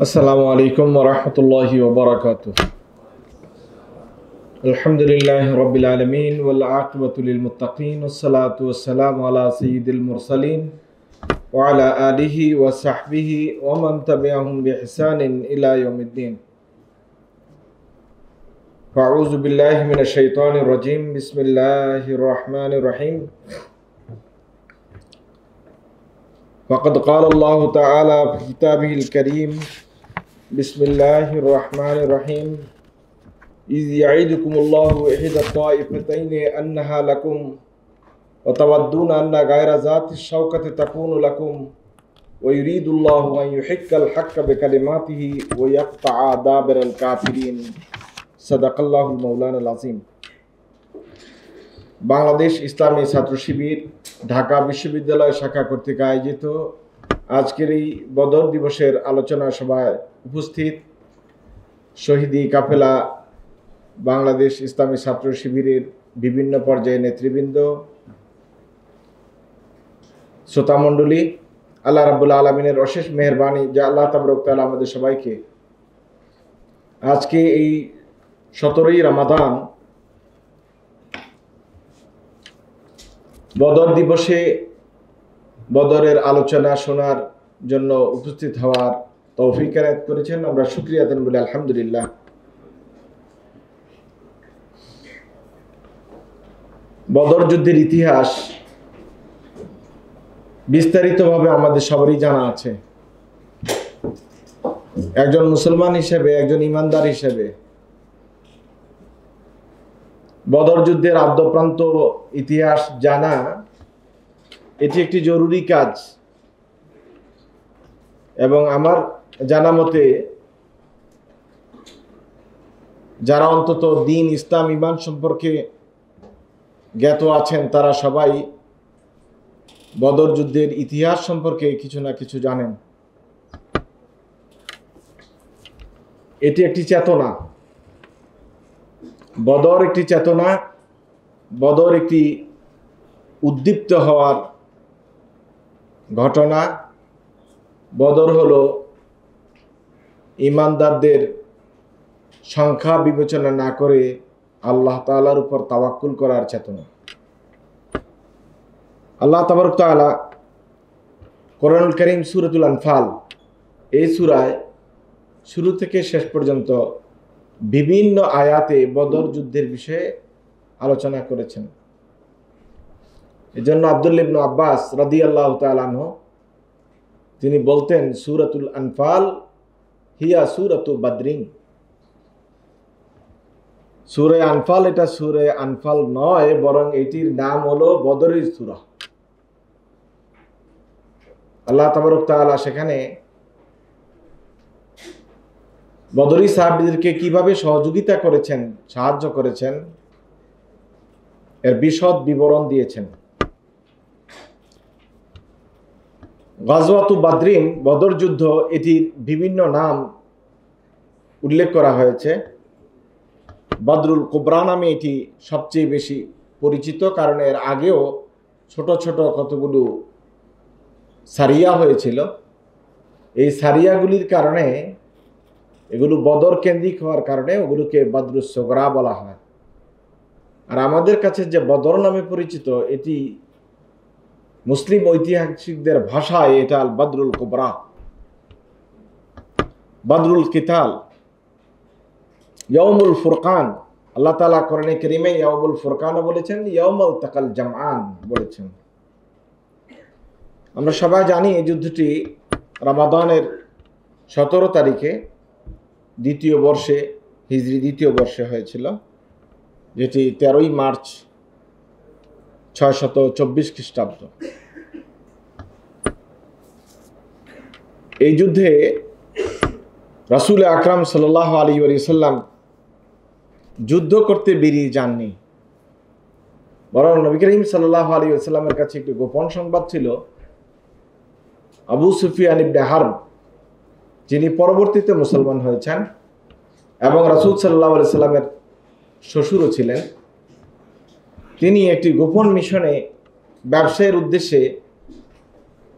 আসসালামু আলাইকুম ওয়া রাহমাতুল্লাহি ওয়া বারাকাতুহু। আলহামদুলিল্লাহি রাব্বিল আলামিন ওয়াল আকিবাতু লিল মুত্তাকিন ওয়াসসালাতু ওয়াসসালামু আলা সাইয়্যিদিল মুরসালিন ওয়া আলা আলিহি ওয়া সাহবিহি ওয়া মান তাবি'আহুম বিইহসানিন ইলা ইয়াউমিদ্দিন। আউযু বিল্লাহি মিনাশ শাইতানির রাজীম। বিসমিল্লাহির রাহমানির রাহিম। وقد قال الله تعالى في كتابه الكريم بسم الله الرحمن الرحيم إذ يعيدكم الله إحدى الطائفتين أنها لكم وتودون أن غير ذات الشوكة تكون لكم ويريد الله أن يحق الحق بكلماته ويقطع دابر الكافرين صدق الله المولانا العظيم। বাংলাদেশ ইসলামী ছাত্র শিবির ঢাকা বিশ্ববিদ্যালয় শাখা কর্তৃক আয়োজিত আজকের এই বদর দিবসের আলোচনা সভায় উপস্থিত শহীদি কাফেলা বাংলাদেশ ইসলামী ছাত্র শিবিরের বিভিন্ন পর্যায়ে নেতৃবৃন্দ, শ্রোতামণ্ডলী, আল্লাহ রাব্বুল আলামিনের অশেষ মেহেরবানি যে আল্লাহ তাবারক তাআলা আমাদের সবাইকে আজকে এই 17ই রমাদান বদর দিবসে বদরের আলোচনা শোনার জন্য উপস্থিত হওয়ার তৌফিক এনায়েত করেছেন। আমরা শুকরিয়া আদান বলি আলহামদুলিল্লাহ। বদর যুদ্ধের ইতিহাস বিস্তারিতভাবে আমাদের সবারই জানা আছে। একজন মুসলমান হিসেবে, একজন ইমানদার হিসেবে বদর যুদ্ধের আদ্যপ্রান্ত ইতিহাস জানা এটি একটি জরুরি কাজ এবং আমার জানা মতে যারা অন্তত দ্বীন ইসলাম ঈমান সম্পর্কে জ্ঞাত আছেন তারা সবাই বদর যুদ্ধের ইতিহাস সম্পর্কে কিছু না কিছু জানেন। এটি একটি চেতনা, বদর একটি চেতনা, বদর একটি উদ্দীপ্ত হওয়ার ঘটনা। বদর হলো ঈমানদারদের সংখ্যা বিবেচনা না করে আল্লাহ তাআলার উপর তাওয়াক্কুল করার চেতনা। আল্লাহ তাবারক তাআলা কোরআনুল কারীম সূরাতুল আনফাল এই সূরায় শুরু থেকে শেষ পর্যন্ত বিভিন্ন আয়াতে বদর যুদ্ধের বিষয়ে আলোচনা করেছেন। এজন্য আব্দুল্লাহ ইবনে আব্বাস রাদিয়াল্লাহু তাআলা আনহু তিনি বলতেন, সূরাতুল আনফাল হিয়া সূরাতু বাদরিন। সূরা আনফাল এটা সূরা আনফাল নয়, বরং এটির নাম হলো বদরের সূরা। আল্লাহ তাবারক তাআলা সেখানে বদরি সাহাবীদেরকে কিভাবে সহযোগিতা করেছেন, সাহায্য করেছেন এর বিশদ বিবরণ দিয়েছেন। গাজওয়াতু বাদরিন, বদর যুদ্ধ, এটির বিভিন্ন নাম উল্লেখ করা হয়েছে। বদরুল কুবরা নামে এটি সবচেয়ে বেশি পরিচিত, কারণ এর আগেও ছোট ছোট কতগুলো সারিয়া হয়েছিল। এই সারিয়াগুলির কারণে, এগুলো বদর কেন্দ্রিক হওয়ার কারণে ওগুলোকে বদরুস সুগরা বলা হয়। আর আমাদের কাছে যে বদর নামে পরিচিত, এটি মুসলিম ঐতিহাসিকদের ভাষায় এটা আল বদরুল কুবরা, বদরুল কিতাল, ইয়াউমুল ফুরকান। আল্লাহ তাআলা কোরআনে কারীমে ইয়াউমুল ফুরকানও বলেছেন, ইয়াউমুল তাকাল জামআন বলেছেন। আমরা সবাই জানি এই যুদ্ধটি রমাদানের 17 তারিখে দ্বিতীয় বর্ষে, হিজরি দ্বিতীয় বর্ষে হয়েছিল, যেটি 13ই মার্চ 624 খ্রিস্টাব্দ। এই যুদ্ধে রাসূল আকরাম সাল্লাল্লাহু আলাইহি ওয়াসাল্লাম যুদ্ধ করতে বেরিয়ে যাননি, বরং নবী করিম সাল্লাল্লাহু আলাইহি ওয়াসাল্লামের কাছে একটি গোপন সংবাদ ছিল। আবু সুফিয়ান ইবনে হারব, যিনি পরবর্তীতে মুসলমান হয়েছেন এবং রাসূল সাল্লাল্লাহু আলাইহি ওয়াসাল্লামের শ্বশুরও ছিলেন, তিনি একটি গোপন মিশনে ব্যবসায়ের উদ্দেশ্যে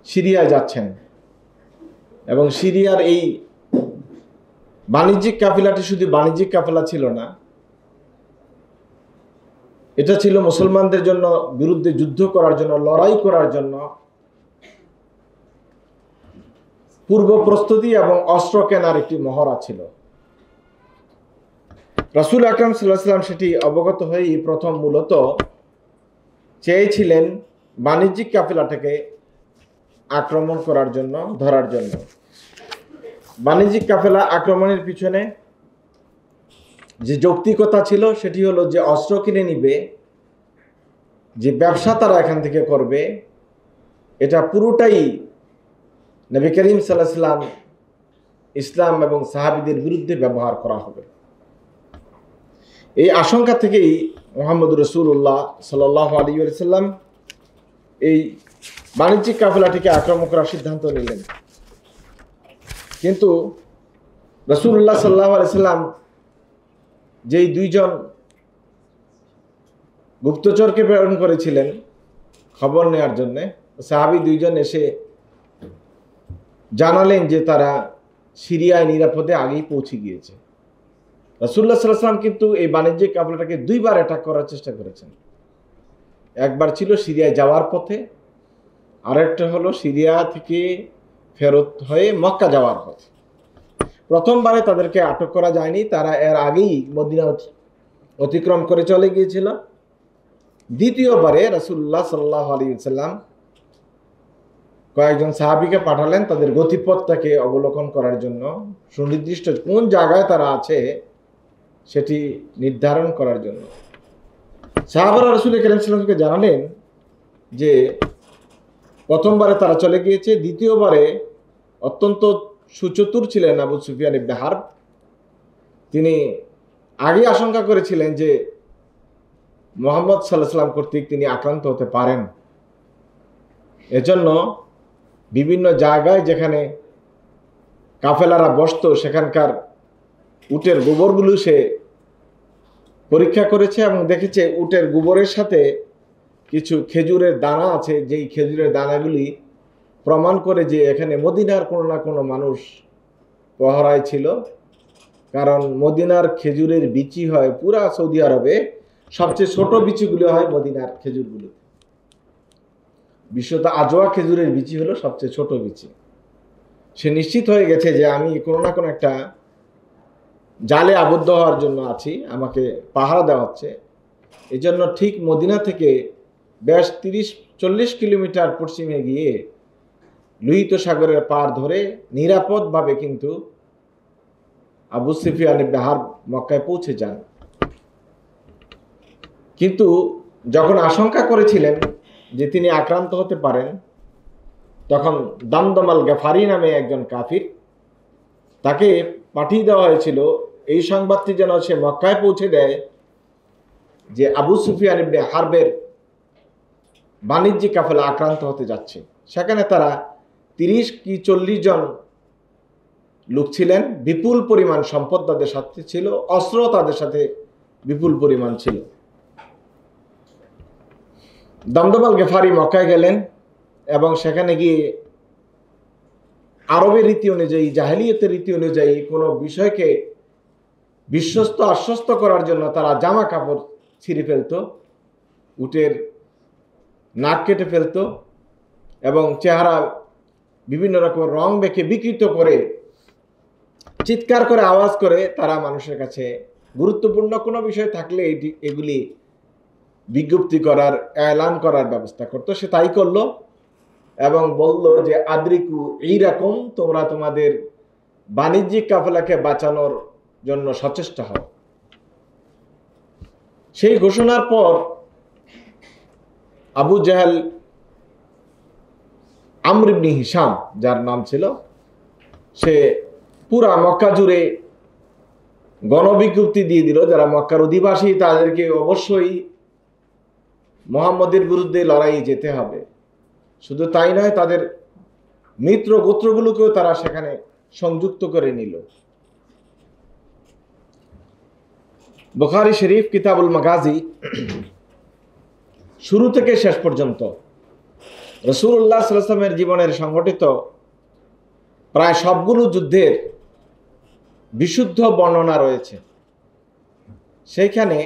সিরিয়া যাচ্ছেন এবং সিরিয়ার এই বাণিজ্যিক কাফেলাটি শুধু বাণিজ্যিক কাফেলা ছিল না, এটা ছিল মুসলমানদের জন্য বিরুদ্ধে যুদ্ধ করার জন্য, লড়াই করার জন্য পূর্ব প্রস্তুতি এবং অস্ত্র কেনার একটি মহড়া ছিল। রাসূল আকরাম সাল্লাল্লাহু আলাইহি ওয়াসাল্লাম সেটি অবগত হয়েই প্রথম মূলত চেয়েছিলেন বাণিজ্যিক কাফেলাটাকে আক্রমণ করার জন্য, ধরার জন্য। বাণিজ্যিক কাফেলা আক্রমণের পিছনে যে যৌক্তিকতা ছিল সেটি হলো যে অস্ত্র কিনে নিবে, যে ব্যবসা তারা এখান থেকে করবে, এটা পুরোটাই নবী করিম সাল্লাল্লাহু আলাইহি ওয়াসাল্লাম, ইসলাম এবং সাহাবীদের বিরুদ্ধে ব্যবহার করা হবে। এই আশঙ্কা থেকেই মুহাম্মদ রাসূলুল্লাহ সাল্লাল্লাহু আলাইহি ওয়াসাল্লাম এই বাণিজ্যিক কাফেলাটিকে আক্রমণ করার সিদ্ধান্ত নিলেন। কিন্তু রাসূলুল্লাহ সাল্লাল্লাহু আলাইহি ওয়াসাল্লাম যেই দুইজন গুপ্তচরকে প্রেরণ করেছিলেন খবর নেওয়ার জন্য, সাহাবী দুইজন এসে জানালেন যে তারা সিরিয়ায় নিরাপদে আগেই পৌঁছে গিয়েছে। রাসূলুল্লাহ সাল্লাল্লাহু আলাইহি ওয়াসাল্লাম কিন্তু এই বাণিজ্যিক কাফেলাটাকে দুইবার অ্যাটাক করার চেষ্টা করেছেন। একবার ছিল সিরিয়ায় যাওয়ার পথে, আরেকটা হলো সিরিয়া থেকে ফেরত হয়ে মক্কা যাওয়ার পথে। প্রথমবারে তাদেরকে আটক করা যায়নি, তারা এর আগেই মদিনা অতিক্রম করে চলে গিয়েছিল। দ্বিতীয়বারে রাসূলুল্লাহ সাল্লাল্লাহু আলাইহি ওয়াসাল্লাম কয়েকজন সাহাবীকে পাঠালেন তাদের গতিপথটাকে অবলোকন করার জন্য, সুনির্দিষ্ট কোন জায়গায় তারা আছে সেটি নির্ধারণ করার জন্য। সাহাবারা রাসূল করিম সাল্লাল্লাহু আলাইহি ওয়াসাল্লামকে জানালেন যে প্রথমবারে তারা চলে গিয়েছে, দ্বিতীয়বারে অত্যন্ত সুচতুর ছিলেন আবু সুফিয়ান ইবনে হারব। তিনি আগে আশঙ্কা করেছিলেন যে মুহাম্মদ সাল্লাল্লাহু আলাইহি ওয়াসাল্লাম কর্তৃক তিনি আক্রান্ত হতে পারেন। এজন্য বিভিন্ন জায়গায় যেখানে কাফেলারা বসত সেখানকার উটের গোবরগুলো সে পরীক্ষা করেছে এবং দেখেছে উটের গোবরের সাথে কিছু খেজুরের দানা আছে, যেই খেজুরের দানাগুলি প্রমাণ করে যে এখানে মদিনার কোনো না কোনো মানুষ পহরায় ছিল। কারণ মদিনার খেজুরের বিচি হয় পুরা সৌদি আরবে সবচেয়ে ছোট বিচিগুলো হয় মদিনার খেজুরগুলো। বিশ্বত আজওয়া খেজুরের বিচি হলো সবচেয়ে ছোট বিচি। সে নিশ্চিত হয়ে গেছে যে আমি কোনো না কোনো একটা জালে আবদ্ধ হওয়ার জন্য আছি, আমাকে পাহারা দেওয়া হচ্ছে। এই জন্য ঠিক মদিনা থেকে বেশ 30-40 কিলোমিটার পশ্চিমে গিয়ে লোহিত সাগরের পার ধরে নিরাপদভাবে কিন্তু আবু সুফিয়ান ইবনে হারব মক্কায় পৌঁছে যান। কিন্তু যখন আশঙ্কা করেছিলেন যে তিনি আক্রান্ত হতে পারেন, তখন দামদম আল গাফারি নামে একজন কাফির, তাকে পাঠিয়ে দেওয়া হয়েছিল এই সংবাদটি যেন সে মক্কায় পৌঁছে দেয় যে আবু সুফিয়ান ইবনে হারবের বাণিজ্যিক কাফেলা আক্রান্ত হতে যাচ্ছে। সেখানে তারা 30 কি 40 জন লোক ছিলেন, বিপুল পরিমাণ সম্পদ তাদের সাথে ছিল, অস্ত্র তাদের সাথে বিপুল পরিমাণ ছিল। দামদম আল গাফারি মক্কায় গেলেন এবং সেখানে গিয়ে আরবের রীতি অনুযায়ী, জাহেলিয়তের রীতি অনুযায়ী কোনো বিষয়কে বিশ্বস্ত আশ্বস্ত করার জন্য তারা জামা কাপড় ছিঁড়ে ফেলতো, উটের নাক কেটে ফেলতো এবং চেহারা বিভিন্ন রকম রং বেঁকে বিকৃত করে চিৎকার করে আওয়াজ করে তারা মানুষের কাছে গুরুত্বপূর্ণ কোনো বিষয় থাকলে এগুলি বিজ্ঞপ্তি করার, এলান করার ব্যবস্থা করতো। সে তাই করলো এবং বলল যে আদ্রিকু এইরকম, তোমরা তোমাদের বাণিজ্যিক কাফেলাকে বাঁচানোর জন্য সচেষ্ট হও। সেই ঘোষণার পর আবু জাহেল আমর ইবনে হিশাম যার নাম ছিল, সে পুরা মক্কা জুড়ে গণবিজ্ঞপ্তি দিয়ে দিল যারা মক্কার অধিবাসী তাদেরকে অবশ্যই মুহাম্মদের বিরুদ্ধে লড়াইয়ে যেতে হবে। শুধু তাই নয়, তাদের মিত্র গোত্রগুলোকেও তারা সেখানে সংযুক্ত করে নিল। বুখারী শরীফ কিতাবুল মাগাজি শুরু থেকে শেষ পর্যন্ত রাসূলুল্লাহ সাল্লাল্লাহু আলাইহি ওয়াসাল্লামের জীবনের সংঘটিত প্রায় সবগুলো যুদ্ধের বিশুদ্ধ বর্ণনা রয়েছে। সেইখানে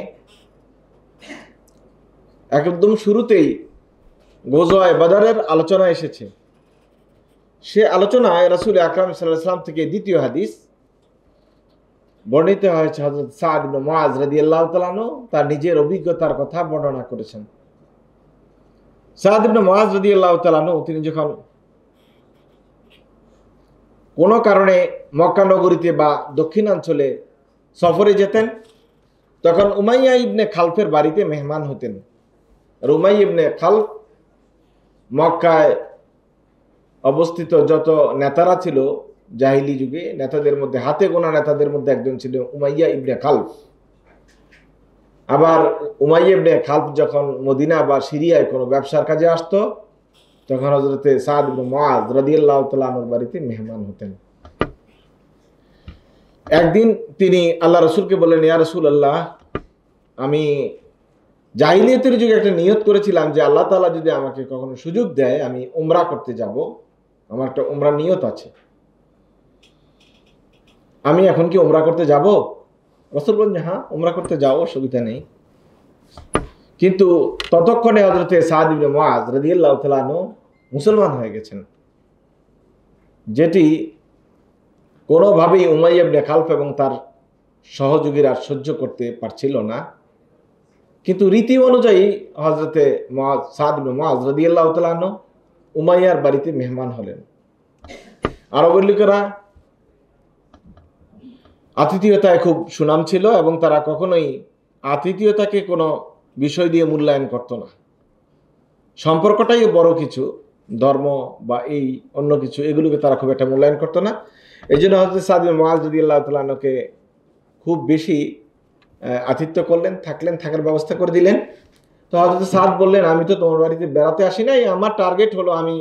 একদম শুরুতেই গজওয়ায়ে বদরের আলোচনা এসেছে। সে আলোচনায় রাসূল আকরাম সাল্লাল্লাহু আলাইহি ওয়াসাল্লাম থেকে দ্বিতীয় হাদিস বর্ণিত হয়েছে। হযরত সাদ ইবনে মুআজ রাদিয়াল্লাহু তাআলা আনহু তার নিজের অভিজ্ঞতার কথা বর্ণনা করেছেন। সাদ ইবনে মুআজ রাদিয়াল্লাহু তাআলা আনহু তিনি যখন কোনো কারণে মক্কা নগরীতে বা দক্ষিণাঞ্চলে সফরে যেতেন, তখন উমাইয়া ইবনে খালফের বাড়িতে মেহমান হতেন। আর উমাইয়া ইবনে খালফ মক্কায় অবস্থিত যত নেতারা ছিল জাহিলি যুগে, নেতাদের মধ্যে হাতে গোনা নেতাদের মধ্যে একজন ছিল উমাইয়া ইবনে খালফ। আবার উমাইয়া ইবনে খালফ যখন মদিনা বা সিরিয়ায় কোনো ব্যবসার কাজে আসতো, তখন হযরতে সাদ ইবনে মুআজ রাদিয়াল্লাহু তাআলা আনহুর বাড়িতে মেহমান হতেন। একদিন তিনি আল্লাহ রাসূলকে বললেন, ইয়া রাসূলুল্লাহ, আমি জাহিলিয়াতের যুগে একটা নিয়ত করেছিলাম যে আল্লাহ তাআলা যদি আমাকে কখনো সুযোগ দেয় আমি উমরা করতে যাব, আমার একটা উমরা নিয়ত আছে, আমি এখন কি উমরা করতে যাব? রাসূল বললেন, হ্যাঁ উমরা করতে যাও, অসুবিধা নেই। কিন্তু ততক্ষণে হযরতে সাদ ইবনে মুআজ রাদিয়াল্লাহু তাআলা আনহু মুসলমান হয়ে গেছেন, যেটি কোনোভাবেই উমাইয়া ইবনে খালফ এবং তার সহযোগীরা সহ্য করতে পারছিল না। কিন্তু রীতি অনুযায়ী হযরতে সাদ ইবনে মুআজ রাদিয়াল্লাহু তাআলা আনহু উমাইয়ার বাড়িতে মেহমান হলেন। আরবের লোকেরা আতিথেয়তায় খুব সুনাম ছিল এবং তারা কখনোই আতিথেয়তাকে কোনো বিষয় দিয়ে মূল্যায়ন করত না। সম্পর্কটাই বড় কিছু, ধর্ম বা এই অন্য কিছু এগুলোকে তারা খুব একটা মূল্যায়ন করতো না। এই জন্য হযরত সাদ ইবনে মুআজ রাদিয়াল্লাহু তাআলা আনহুকে খুব বেশি আতিথ্য করলেন, থাকলেন, থাকার ব্যবস্থা করে দিলেন। তো হযরত সাদ বললেন, আমি তো তোমার বাড়িতে বেড়াতে আসি নাই, আমার টার্গেট হলো আমি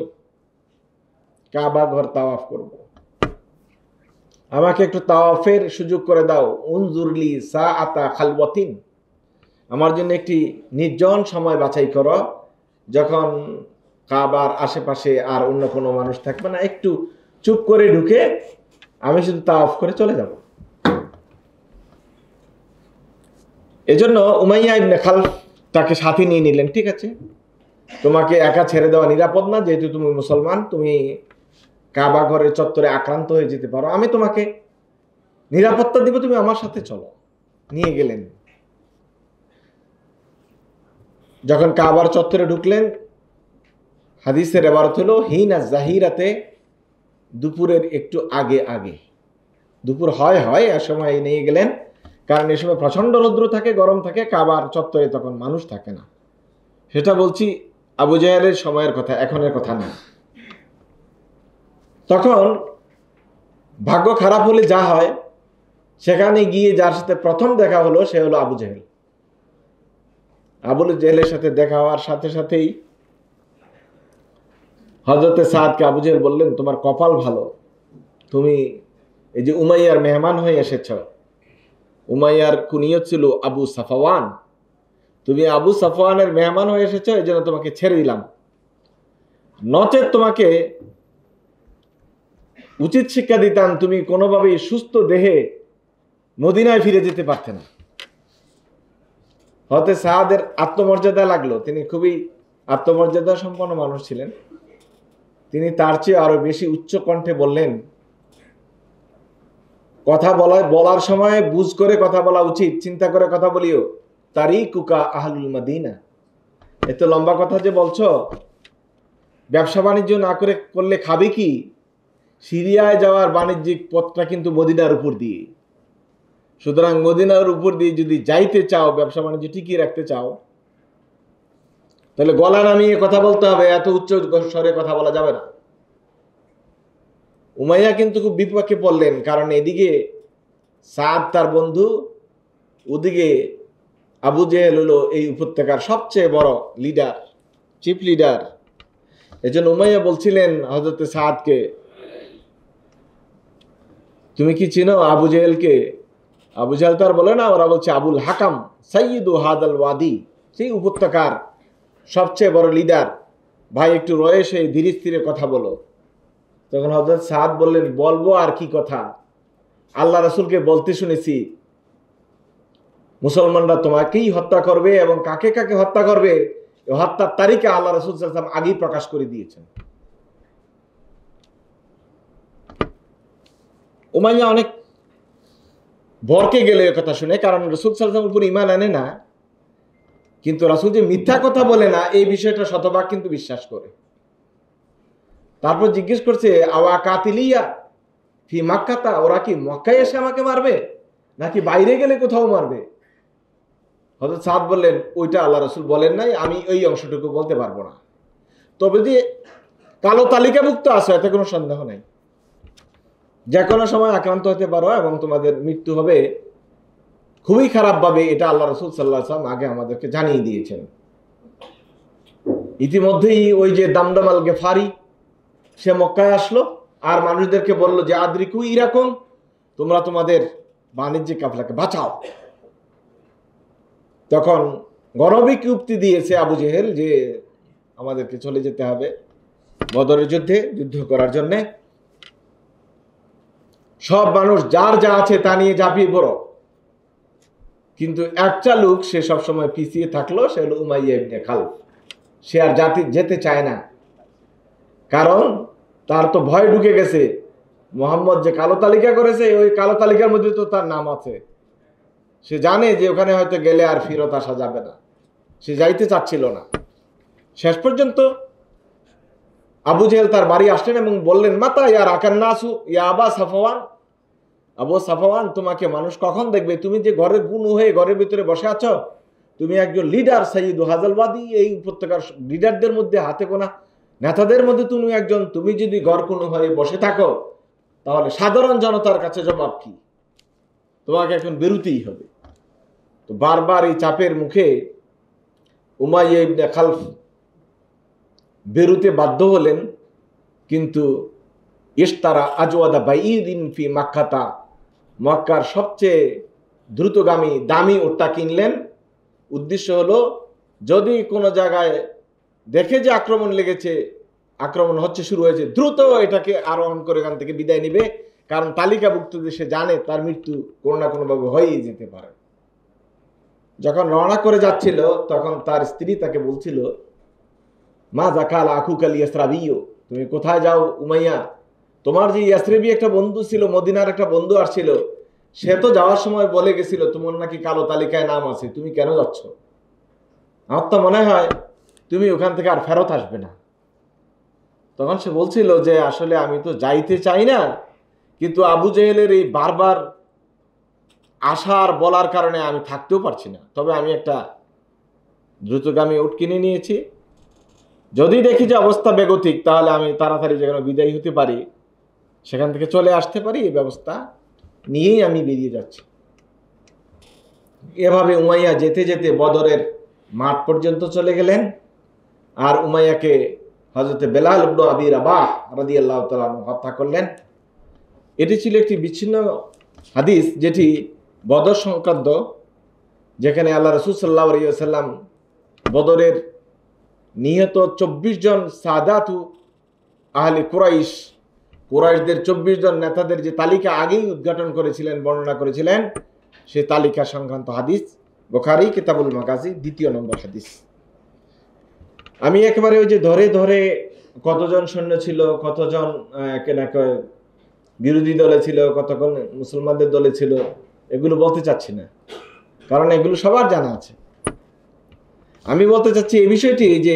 কাবা ঘর তাওয়াফ করব, আমাকে একটু তাওয়াফের সুযোগ করে দাও। উনজুরলি সাআতা খালওয়াতিন, আমার জন্য একটি নির্জন সময় বাছাই করো, যখন কাবার আশেপাশে আর অন্য কোনো মানুষ থাকবে না, একটু চুপ করে ঢুকে আমি শুধু তাওয়াফ করে চলে যাব। এজন্য উমাইয়া ইবনে খালফ তাকে সাথে নিয়ে নিলেন। ঠিক আছে, তোমাকে একা ছেড়ে দেওয়া নিরাপদ না, যেহেতু তুমি মুসলমান, তুমি কাবা ঘরের চত্বরে আক্রান্ত হয়ে যেতে পারো, আমি তোমাকে নিরাপত্তা দিব, তুমি আমার সাথে চলো। নিয়ে গেলেন। যখন কাবার চত্বরে ঢুকলেন, হাদিসের ইবারত হলো হিনা জাহিরাতে, দুপুরের একটু আগে আগে, দুপুর হয় আর সময় নিয়ে গেলেন, কারণ এই সময় প্রচন্ড রৌদ্র থাকে, গরম থাকে, কাবার চত্বরে তখন মানুষ থাকে না। সেটা বলছি আবু জাহেলের সময়ের কথা, এখনের কথা না। তখন ভাগ্য খারাপ হলে যা হয়, সেখানে গিয়ে যার সাথে প্রথম দেখা হলো সে হলো আবু জাহেল। আবু জাহেলের সাথে দেখা হওয়ার সাথে সাথেই হযরতে সাদকে আবু জাহেল বললেন, তোমার কপাল ভালো, তুমি এই যে উমাইয়ার মেহমান হয়ে এসেছ। উমাইয়ার কুনিয়ত ছিল আবু সাফওয়ান, তুমি আবু সাফওয়ানের মেহমান হয়ে এসেছ, এই জন্য তোমাকে ছেড়ে দিলাম, নচেত তোমাকে উচিত শিক্ষা দিতাম, তুমি কোনোভাবেই সুস্থ দেহে মদিনায় ফিরে যেতে পারতে না। হতে সাদের আত্মমর্যাদা লাগলো, তিনি খুবই আত্মমর্যাদা সম্পন্ন মানুষ ছিলেন। তিনি তার চেয়ে আরো বেশি উচ্চ কণ্ঠে বললেন, কথা বলার সময় বুঝ করে কথা বলা উচিত, চিন্তা করে কথা বলিও। তারিকুকা আহলুল মদিনা, এত লম্বা কথা যে বলছো, ব্যবসা বাণিজ্য না করলে খাবে কি? সিরিয়ায় যাওয়ার বাণিজ্যিক পথটা কিন্তু মদিনার উপর দিয়ে, সুতরাং মদিনার উপর দিয়ে যদি যাইতে চাও, ব্যবসা বাণিজ্য টিকিয়ে রাখতে চাও, তাহলে গলা নামিয়ে কথা বলতে হবে, এত উচ্চ স্বরে কথা বলা যাবে না। উমাইয়া কিন্তু খুব বিপক্ষে পড়লেন, কারণ এদিকে সাদ তার বন্ধু, ওদিকে আবু জেহেল হলো এই উপত্যকার সবচেয়ে বড় লিডার, চিফ লিডার। এজন্য উমাইয়া বলছিলেন হযরতে সাদকে, তুমি কি চিনো আবু জেহেলকে? আবু জেহেল তো আর বলে না, ওরা বলছে আবুল হাকাম সাইয়্যিদু হাদাল ওয়াদি, সেই উপত্যকার সবচেয়ে বড় লিডার। ভাই একটু রয়েছে, ধীরে স্থিরে কথা বলো। তখন হযরত সাদ বললেন, বলবো আর কি কথা, আল্লাহ রাসূলকে বলতে শুনেছি মুসলমানরা তোমাকেই হত্যা করবে এবং কাকে কাকে হত্যা করবে এই হত্যার তারিখে আল্লাহ রাসূল সাল্লাল্লাহু আলাইহি ওয়াসাল্লাম আগেই প্রকাশ করে দিয়েছেন। উমাইয়া অনেক ভরকে গেল এই কথা শুনে, কারণ রাসূল সাল্লাল্লাহু আলাইহি ওয়াসাল্লামের উপর ঈমান আনে না, কিন্তু রাসূল যে মিথ্যা কথা বলে না এই বিষয়টা শতভাগ কিন্তু বিশ্বাস করে। তারপর জিজ্ঞেস করছে আওয়া কাতিলিয়া ফি মাক্কাতা, ওরা কি মক্কায় এসে আমাকে মারবে নাকি বাইরে গেলে কোথাও মারবে? হযরত সাদ বললেন ওইটা আল্লাহ রাসূল বলেন নাই, আমি ওই অংশটুকু বলতে পারবো না, তবে যে কালো তালিকাভুক্ত আছে এতে কোনো সন্দেহ নাই। যে কোনো সময় আক্রান্ত হতে পারো এবং তোমাদের মৃত্যু হবে খুবই খারাপভাবে, এটা আল্লাহ রাসূল সাল্লাল্লাহু আলাইহি ওয়াসাল্লাম আগে আমাদেরকে জানিয়ে দিয়েছেন। ইতিমধ্যেই ওই যে দামদাম আল গেফারি সে মক্কায় আসলো আর মানুষদেরকে বলল যে আদ্রিকু ইরাকুম, তোমরা তোমাদের বাণিজ্যিক কাফেলাকে বাঁচাও। তখন গরবিক উক্তি দিয়েছে আবু জেহেল যে আমাদেরকে চলে যেতে হবে বদরের যুদ্ধ করার জন্যে, সব মানুষ যার যা আছে তা নিয়ে ঝাঁপিয়ে পড়ো। কিন্তু একটা লোক সে সবসময় পিছিয়ে থাকলো, সে হলো উমাইয়া ইবনে খালফ। সে আর যেতে চায় না, কারণ তার তো ভয় ঢুকে গেছে মোহাম্মদ যে কালো তালিকা করেছে ওই কালো তালিকার মধ্যে তো তার নাম আছে। সে জানে যে ওখানে হয়তো গেলে আর ফেরত আসা যাবে না, সে যাইতে চাচ্ছিল না। শেষ পর্যন্ত আবু জেহেল তার বাড়ি আসলেন এবং বললেন মাতা ইয়া রাকান নাসু ইয়া আবা সাফওয়ান, আবু সাফওয়ান তোমাকে মানুষ কখন দেখবে? তুমি যে ঘরের বুনু হয়ে ঘরের ভিতরে বসে আছো, তুমি একজন লিডার, সাইয়্যিদু হাযালওয়াদি, এই উপত্যকার লিডারদের মধ্যে হাতে গোনা নেতাদের মধ্যে তুমি একজন। তুমি যদি গড়কুনু হয়ে বসে থাকো তাহলে সাধারণ জনতার কাছে জবাব কি? তোমাকে এখন বেরুতেই হবে। তো বারবার এই চাপের মুখে উমাইয়া ইবনে খালফ বেরুতে বাধ্য হলেন, কিন্তু ইশতারা আজওয়াদা বাইইদিন ফি মাক্কাতা, মক্কার সবচেয়ে দ্রুতগামী দামি উটটা কিনলেন। উদ্দেশ্য হলো যদি কোনো জায়গায় দেখে যে আক্রমণ লেগেছে, আক্রমণ হচ্ছে, শুরু হয়েছে, দ্রুত এটাকে আরোহণ করে এখান থেকে বিদায় নিবে, কারণ তালিকাভুক্ত দেশে জানে তার মৃত্যু কোনো না কোনোভাবে হয়েই যেতে পারে। যখন রওনা করে যাচ্ছিল তখন তার স্ত্রী তাকে বলছিল মা জাকাল আখুকাল ইয়াসরাবিয়্যু, তুমি কোথায় যাও উমাইয়া? তোমার যে ইয়াসরিবি একটা বন্ধু ছিল, মদিনার একটা বন্ধু আসছিল, সে তো যাওয়ার সময় বলে গেছিল তোমার নাকি কালো তালিকায় নাম আছে, তুমি কেন যাচ্ছ? আমার তো মনে হয় তুমি ওখান থেকে আর ফেরত আসবে না। তখন সে বলছিল যে আসলে আমি তো যাইতে চাই না, কিন্তু আবু জেহেলের এই বারবার আসার বলার কারণে আমি থাকতেও পারছি না, তবে আমি একটা দ্রুতগামী উট কিনে নিয়েছি, যদি দেখি যে অবস্থা বেগতিক তাহলে আমি তাড়াতাড়ি যেখানে বিদায়ী হতে পারি সেখান থেকে চলে আসতে পারি, এই ব্যবস্থা নিয়েই আমি বেরিয়ে যাচ্ছি। এভাবে উমাইয়া যেতে যেতে বদরের মাঠ পর্যন্ত চলে গেলেন আর উমাইয়াকে হযরতে বেলাল ইবনে আবি রাবাহ রাদিয়াল্লাহু তাআলা হত্যা করলেন। এটি ছিল একটি বিচ্ছিন্ন হাদিস যেটি বদর সংক্রান্ত, যেখানে আল্লাহ রাসূল সাল্লাল্লাহু আলাইহি ওয়াসাল্লাম বদরের নিহত 24 জন সাদাতু আহলে কুরাইশদের 24 জন নেতাদের যে তালিকা আগেই উদ্ঘাটন করেছিলেন, বর্ণনা করেছিলেন, সেই তালিকা সংক্রান্ত হাদিস বুখারী কিতাবুল মাগাজি 2 নম্বর হাদিস। আমি একেবারে ওই যে ধরে ধরে কতজন সৈন্য ছিল, কতজন বিরোধী দলে ছিল, কতক্ষণ মুসলমানদের দলে ছিল, এগুলো বলতে চাচ্ছি না, কারণ এগুলো সবার জানা আছে। আমি বলতে চাচ্ছি এই বিষয়টি যে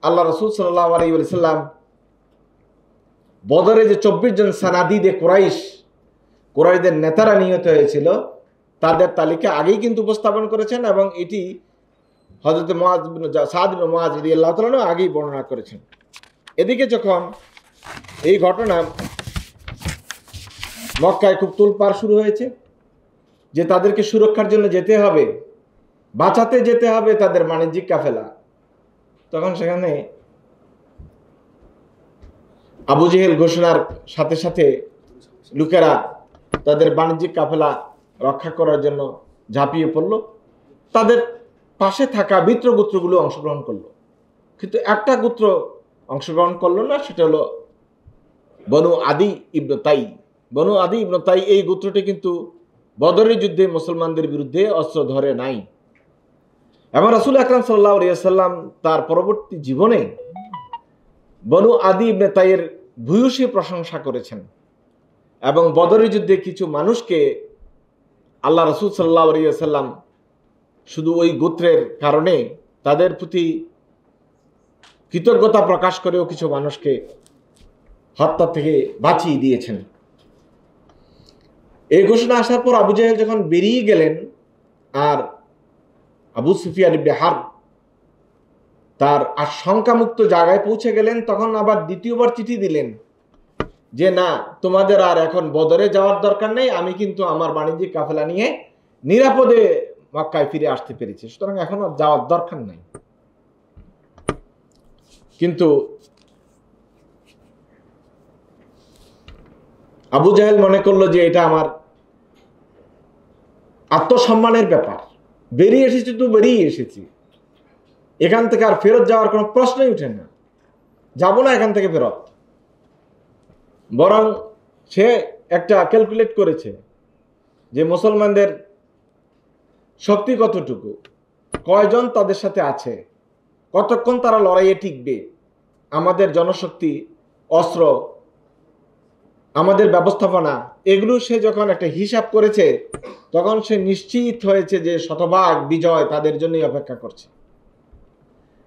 আল্লাহ রাসূল সাল্লাল্লাহু আলাইহি ওয়াসাল্লাম বদরে যে 24 জন সানাদিদে কুরাইশদের নেতারা নিহত হয়েছিল তাদের তালিকা আগেই কিন্তু উপস্থাপন করেছেন, এবং এটি হযরত সাদ ইবনে মুআয রাদিয়াল্লাহু তাআলা আগেই বর্ণনা করেছেন। এদিকে যখন এই ঘটনা মক্কায় খুব তোলপাড় শুরু হয়েছে যে তাদেরকে সুরক্ষার জন্য যেতে হবে, বাঁচাতে যেতে হবে তাদের বাণিজ্যিক কাফেলা, তখন সেখানে আবু জেহেল ঘোষণার সাথে সাথে লোকেরা তাদের বাণিজ্যিক কাফেলা রক্ষা করার জন্য ঝাঁপিয়ে পড়ল। তাদের পাশে থাকা মিত্র গোত্রগুলো অংশগ্রহণ করলো, কিন্তু একটা গোত্র অংশগ্রহণ করলো না, সেটা হলো বনু আদি ইবনে তাই বনু আদি ইবনে তাই এই গোত্রটি কিন্তু বদরের যুদ্ধে মুসলমানদের বিরুদ্ধে অস্ত্র ধরে নাই। এবং রাসূল আকরাম সাল্লাল্লাহু আলাইহি ওয়াসাল্লাম তার পরবর্তী জীবনে বনু আদি ইবনে তাইয়ের ভূয়সী প্রশংসা করেছেন এবং বদরের যুদ্ধে কিছু মানুষকে আল্লাহ রাসূল সাল্লাল্লাহু আলাইহি ওয়াসাল্লাম শুধু ওই গোত্রের কারণে তাদের প্রতি কৃতজ্ঞতা প্রকাশ করেও কিছু মানুষকে হত্যা থেকে বাঁচিয়ে দিয়েছেন। এই ঘোষণা আসার পর আবু জাহেল যখন বেরিয়ে গেলেন আর আবু সুফিয়ান ইবনে হারব তার আশঙ্কামুক্ত জায়গায় পৌঁছে গেলেন, তখন আবার দ্বিতীয়বার চিঠি দিলেন যে না, তোমাদের আর এখন বদরে যাওয়ার দরকার নেই, আমি কিন্তু আমার বাণিজ্যিক কাফেলা নিয়ে নিরাপদে মক্কায় ফিরে আসতে পেরেছি, সুতরাং এখন আর যাওয়ার দরকার নাই। কিন্তু আবু জাহেল মনে করলো যে এটা আমার আত্মসম্মানের ব্যাপার, বেরিয়ে এসেছি তো বেরিয়ে এসেছি, এখান থেকে আর ফেরত যাওয়ার কোনো প্রশ্নই উঠে না, যাব না এখান থেকে ফেরত। বরং সে একটা ক্যালকুলেট করেছে যে মুসলমানদের শক্তি কতটুকু, কয়জন তাদের সাথে আছে, কতক্ষণ তারা লড়াইয়ে টিকবে, আমাদের জনশক্তি, অস্ত্র, আমাদের ব্যবস্থাপনা, এগুলো সে যখন একটা হিসাব করেছে তখন সে নিশ্চিত হয়েছে যে শতভাগ বিজয় তাদের জন্যই অপেক্ষা করছে।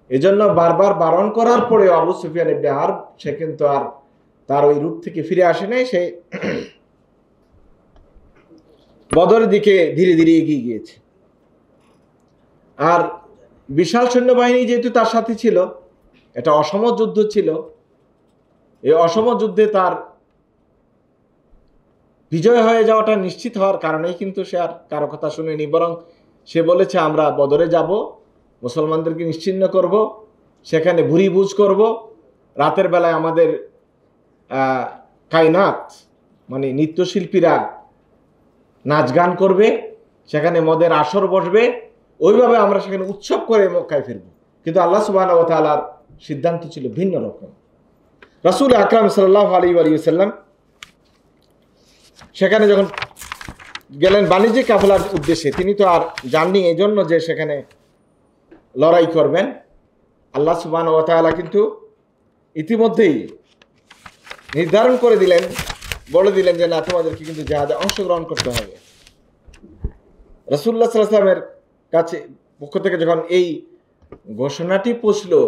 এজন্য বারবার বারণ করার পরেও আবু সুফিয়ান ইবনে হারব সে কিন্তু আর তার ওই রূপ থেকে ফিরে আসে নাই, সে বদরের দিকে ধীরে ধীরে এগিয়ে গিয়েছে। আর বিশাল সৈন্যবাহিনী যেহেতু তার সাথে ছিল, এটা অসম যুদ্ধ ছিল, এই অসম যুদ্ধে তার বিজয় হয়ে যাওয়াটা নিশ্চিত হওয়ার কারণেই কিন্তু সে আর কারো কথা শুনেনি, বরং সে বলেছে আমরা বদরে যাব, মুসলমানদেরকে নিশ্চিহ্ন করব, সেখানে ভুরিভুজ করব, রাতের বেলায় আমাদের কায়নাত মানে নৃত্যশিল্পীরা নাচ গান করবে, সেখানে মদের আসর বসবে, ওইভাবে আমরা সেখানে উৎসব করে মক্কায় ফিরব। কিন্তু আল্লাহ সুবহানাহু ওয়া তাআলার সিদ্ধান্ত ছিল ভিন্ন রকম। রাসূল আকরাম সাল্লাল্লাহু আলাইহি ওয়া সাল্লাম সেখানে যখন গেলেন বাণিজ্যিক কাফেলার উদ্দেশ্যে, তিনি তো আর যাননি এই জন্য যে সেখানে লড়াই করবেন। আল্লাহ সুবহানাহু ওয়া তাআলা কিন্তু ইতিমধ্যেই নির্ধারণ করে দিলেন, বলে দিলেন যে না, তোমাদেরকে কিন্তু জিহাদে অংশগ্রহণ করতে হবে। রাসূলুল্লাহ সাল্লাল্লাহু আলাইহি ওয়াসাল্লামের কাছে পক্ষ থেকে যখন এই ঘোষণাটি পৌঁছলো,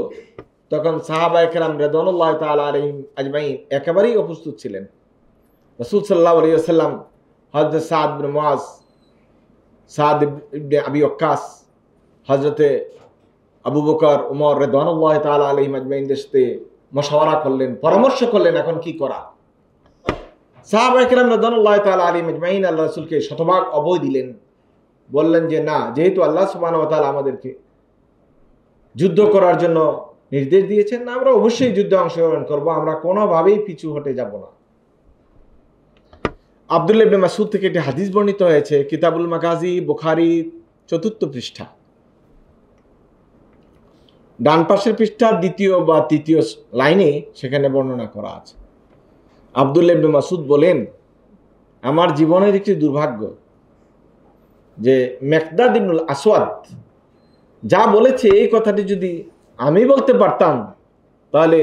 তখন সাহাবায়ে কেরাম রিদওয়ানুল্লাহি তাআলা আলাইহিম আজমাইন একেবারেই অপ্রস্তুত ছিলেন। রাসূল সাল্লাল্লাহু আলাইহি ওয়াসাল্লাম, হযরত সাদ বিন মুআজ, সাদ ইবনে আবি ওয়াক্কাস, হযরতে আবু বকর, ওমর রিদওয়ানুল্লাহি তাআলা আলাইহিম আজমাইনদের সাথে মশওয়ারা করলেন, পরামর্শ করলেন এখন কি করা। সাহাবায়ে কেরাম রিদওয়ানুল্লাহি তাআলা আলাইহিম আজমাইন আল্লাহ রাসূলকে শতভাগ অভয় দিলেন, বললেন যে না, যেহেতু আল্লাহ সুবহানাহু ওয়া তাআলা আমাদেরকে যুদ্ধ করার জন্য নির্দেশ দিয়েছেন, আমরা অবশ্যই যুদ্ধে অংশগ্রহণ করব, আমরা কোনোভাবেই পিছু হটে যাব না। আব্দুল্লাহ ইবনে মাসউদ থেকে একটি হাদিস বর্ণিত হয়েছে, কিতাবুল মাগাজি, বুখারী 4 পৃষ্ঠা, ডান পাশের পৃষ্ঠার 2 বা 3 লাইনে সেখানে বর্ণনা করা আছে। আব্দুল্লাহ ইবনে মাসউদ বলেন, আমার জীবনের একটি দুর্ভাগ্য যে মিকদাদ ইবনুল আসওয়াদ যা বলেছে এই কথাটি যদি আমি বলতে পারতাম তাহলে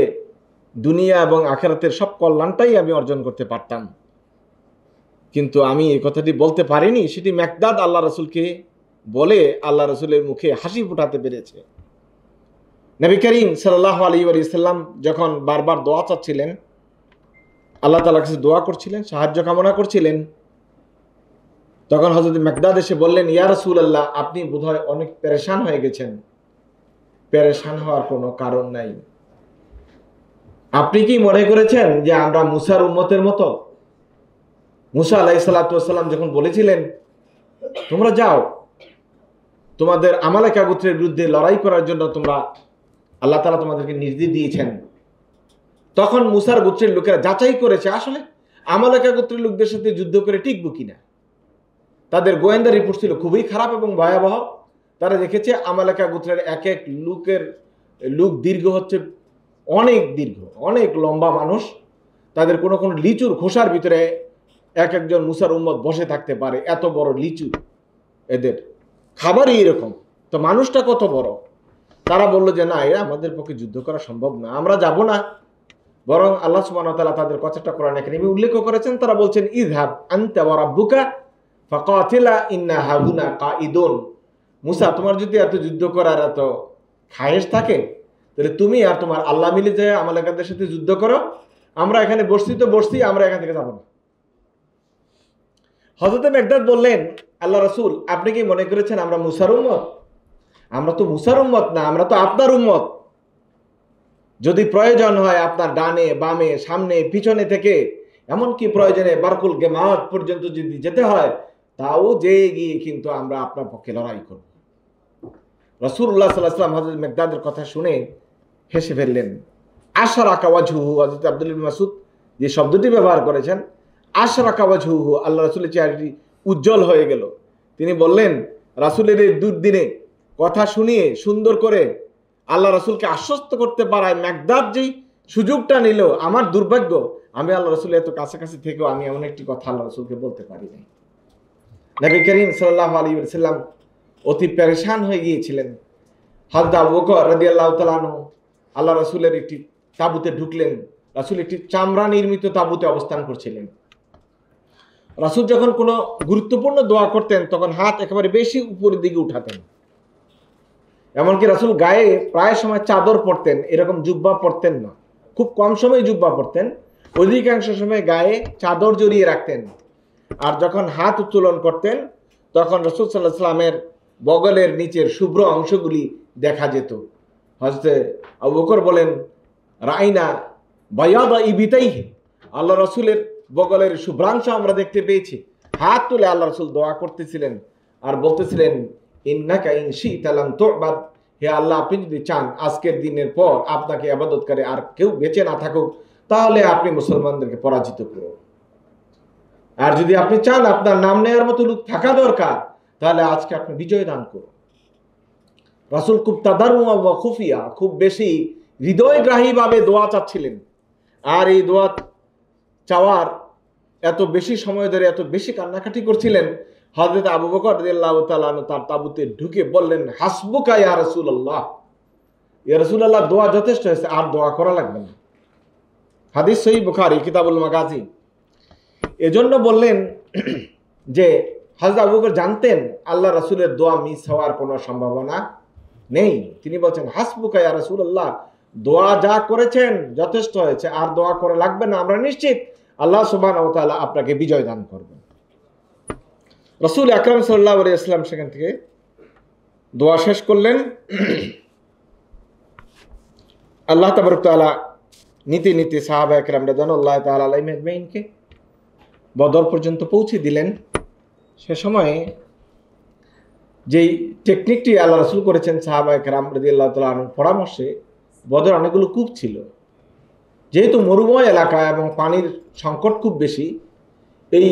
দুনিয়া এবং আখিরাতের সব কল্যাণটাই আমি অর্জন করতে পারতাম, কিন্তু আমি এই কথাটি বলতে পারিনি। সেটি মিকদাদ আল্লাহ রাসূলকে বলে আল্লাহ রাসূলের মুখে হাসি ফোটাতে পেরেছে। নবী করিম সাল্লাল্লাহু আলাইহি ওয়া সাল্লাম যখন বারবার দোয়া চাচ্ছিলেন, আল্লাহ তাআলার কাছে দোয়া করছিলেন, সাহায্য কামনা করছিলেন, তখন হযরত মিকদাদ এসে বললেন, ইয়া রাসূলুল্লাহ, আপনি বোধহয় অনেক পেরেশান হয়ে গেছেন। পেরেশান হওয়ার কোনো কারণ নাই। আপনি কি মনে করেছেন যে আমরা মুসার উম্মতের মতো? মুসা আলাইহিস সালাতু ওয়াস সালাম যখন বলেছিলেন তোমরা যাও, তোমাদের আমালেকা গোত্রের বিরুদ্ধে লড়াই করার জন্য তোমরা, আল্লাহ তাআলা তোমাদেরকে নির্দেশ দিয়েছেন, তখন মুসার গোত্রের লোকেরা যাচাই করেছে আসলে আমালেকা গোত্রের লোকদের সাথে যুদ্ধ করে টিকবো কিনা। তাদের গোয়েন্দা রিপোর্ট ছিল খুবই খারাপ এবং ভয়াবহ। তারা দেখেছে আমালেকা গোত্রের এক এক লুক দীর্ঘ হচ্ছে অনেক দীর্ঘ, অনেক লম্বা মানুষ, তাদের কোনো কোনো লিচুর খোসার ভিতরে এক একজন মুসার উম্মত বসে থাকতে পারে, এত বড় লিচু এদের খাবারই এরকম, তো মানুষটা কত বড়। তারা বলল যে না, এরা আমাদের পক্ষে যুদ্ধ করা সম্ভব না, আমরা যাব না। বরং আল্লাহ সুবহানাহু ওয়া তাআলা তাদের কথাটা কোরআনে কারীমে উল্লেখ করেছেন। তারা বলছেন ইযহাব আনতা ওয়া রাব্বুকা ফাকাতিলা ইন্না হাহুনা কাঈদুন। মুসা, তোমার যদি এত যুদ্ধ করার এত খায়েশ থাকে, তাহলে তুমি আর তোমার আল্লাহ মিলে যায় আমালেকাদের সাথে যুদ্ধ করো, আমরা এখানে বসছি তো বসছি, আমরা এখান থেকে যাব না। হযরত মেকদাদ বললেন, আল্লাহ রাসূল, আপনি কি মনে করেছেন আমরা মুসার উম্মত? আমরা তো মুসার উম্মত না, আমরা তো আপনার উম্মত। যদি প্রয়োজন হয় আপনার ডানে বামে সামনে পিছনে থেকে, এমনকি প্রয়োজনে বারকুল গেমাত পর্যন্ত যদি যেতে হয়, তাও যেয়ে গিয়ে কিন্তু আমরা আপনার পক্ষে লড়াই করব। রাসূলুল্লাহ সাল্লাল্লাহু আলাইহি ওয়াসাল্লাম হযরত মেকদাদের কথা শুনে হেসে ফেললেন। আশরাকা ওয়াজহুহু, হযরত আব্দুল্লাহ ইবনে মাসউদ যে শব্দটি ব্যবহার করেছেন, আশরাকা ওয়াজহুহু, আল্লাহ রাসূলের চেহারাটি উজ্জ্বল হয়ে গেল। তিনি বললেন, রাসূলের এই দুর্দিনে কথা শুনিয়ে সুন্দর করে আল্লাহ রাসূলকে আশ্বস্ত করতে পারায় মেকদাদ যেই সুযোগটা নিল, আমার দুর্ভাগ্য আমি আল্লাহ রাসূলের এত কাছাকাছি থেকেও আমি এমন একটি কথা আল্লাহ রাসূলকে বলতে পারি নাই। নবী করিম সাল্লাল্লাহু আলাইহি ওয়াসাল্লাম অতি পেরেশান হয়ে গিয়েছিলেন। হযরত আবু বকর রাদিয়াল্লাহু তাআলা আনহু আল্লাহ রাসূলের একটি তাঁবুতে ঢুকলেন। রাসূল একটি চামড়া নির্মিত তাঁবুতে অবস্থান করছিলেন। রাসূল যখন কোনো গুরুত্বপূর্ণ দোয়া করতেন, তখন হাত একেবারে বেশি উপরের দিকে উঠাতেন। এমনকি রাসূল গায়ে প্রায় সময় চাদর পরতেন, এরকম জুব্বা পরতেন না। খুব কম সময় জুব্বা পরতেন, অধিকাংশ সময় গায়ে চাদর জড়িয়ে রাখতেন। আর যখন হাত উত্তোলন করতেন, তখন রাসূল সাল্লাল্লাহু আলাইহি ওয়াসাল্লামের বগলের নিচের শুভ্র অংশগুলি দেখা যেত। হযরত আবু বকর বলেন, রাইনা বায়াদা ইবিতাইহি, আল্লাহ রাসূলের বগলের শুভ্রাংশ আমরা দেখতে পেয়েছি। হাত তুলে আল্লাহ রাসূল দোয়া করতেছিলেন আর বলতেছিলেন, ইন্নাকা ইন শি'তা লাম তু'বাদ, হে আল্লাহ, আপনি যদি চান আজকের দিনের পর আপনাকে ইবাদত করে আর কেউ বেঁচে না থাকুক, তাহলে আপনি মুসলমানদেরকে পরাজিত করুন। আর যদি আপনি চান আপনার নাম নেওয়ার মতো লোক থাকা দরকার, তাহলে আজকে আপনি বিজয় দান করুন। রাসূল খুব তাদাররুআ ওয়া খুফিয়া, খুব বেশি হৃদয়গ্রাহীভাবে দোয়া চাচ্ছিলেন। আর এই দোয়া চাওয়ার এত বেশি সময় ধরে এত বেশি কান্নাকাটি করছিলেন, হযরত আবু বকর রাদিয়াল্লাহু তাআলা আনহু তার তাঁবুতে ঢুকে বললেন, হাসবুকা ইয়া রাসূলুল্লাহ, ইয়া রাসূলুল্লাহ, দোয়া যথেষ্ট হয়েছে, আর দোয়া করা লাগবে না। হাদিস সহিহ বুখারী কিতাবুল মাগাজি। এজন্য বললেন যে হযরত আবু বকর জানতেন আল্লাহ রাসূলের দোয়া মিস হওয়ার কোনো সম্ভাবনা নেই। তিনি বলছেন, হাসবুকা ইয়া রাসূলুল্লাহ, দোয়া যা করেছেন যথেষ্ট হয়েছে, আর দোয়া করা লাগবে না, আমরা নিশ্চিত আল্লাহ সুবহানাহু ওয়া তাআলা আপনাকে বিজয় দান করবেন। রাসূল আকরাম সাল্লাল্লাহু আলাইহি ওয়াসাল্লাম সেখান থেকে দোয়া শেষ করলেন। আল্লাহ তাবারক তাআলা নীতি নীতি সাহাবা একরাম রাদিয়াল্লাহু তাআলা আলাইহিম আজমাইনকে বদর পর্যন্ত পৌঁছে দিলেন। সে সময়ে যেই টেকনিকটি আল্লাহ রাসূল করেছেন সাহাবা একরাম রাদিয়াল্লাহু তাআলা আনহুর পরামর্শে, বদর অনেকগুলো কূপ ছিল। যেহেতু মরুময় এলাকা এবং পানির সংকট খুব বেশি, এই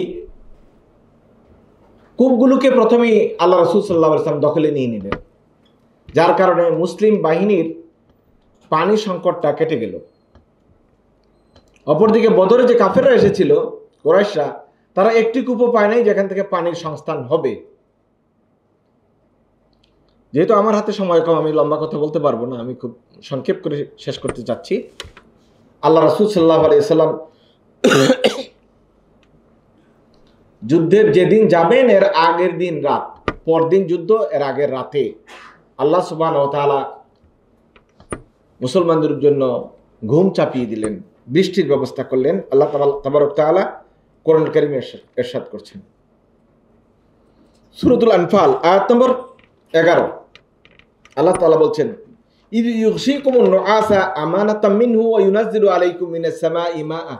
কূপগুলোকে প্রথমেই আল্লাহ রাসূল সাল্লাল্লাহু আলাইহি ওয়াসাল্লাম দখলে নিয়ে নিলেন, যার কারণে মুসলিম বাহিনীর পানি সংকটটা কেটে গেল। অপরদিকে বদরে যে কাফেররা এসেছিল কুরাইশরা, তারা একটি কূপও পায় নাই যেখান থেকে পানির সংস্থান হবে। যেহেতু আমার হাতে সময় কম, আমি লম্বা কথা বলতে পারবো না, আমি খুব সংক্ষেপ করে শেষ করতে চাচ্ছি। আল্লাহ রাসূল সাল্লাল্লাহু আলাইহি ওয়াসাল্লাম যুদ্ধের যেদিন যাবেন এর আগের দিন রাত, পরদিন যুদ্ধ এর আগের রাতে আল্লাহ সুবহানাহু ওয়া তাআলা মুসলমানদের জন্য ঘুম চাপিয়ে দিলেন, বৃষ্টির ব্যবস্থা করলেন। আল্লাহ তাবারক তাআলা কোরআন কারীমে ইরশাদ করছেন, সূরাতুল আনফাল আয়াত নম্বর 11, আল্লাহ তাআলা বলছেন, ইয ইউগশিকুমুন নুআসা আমানাতাম মিনহু ওয়া ইউনাজ্জিলু আলাইকুম মিনাস সামাই মাআ।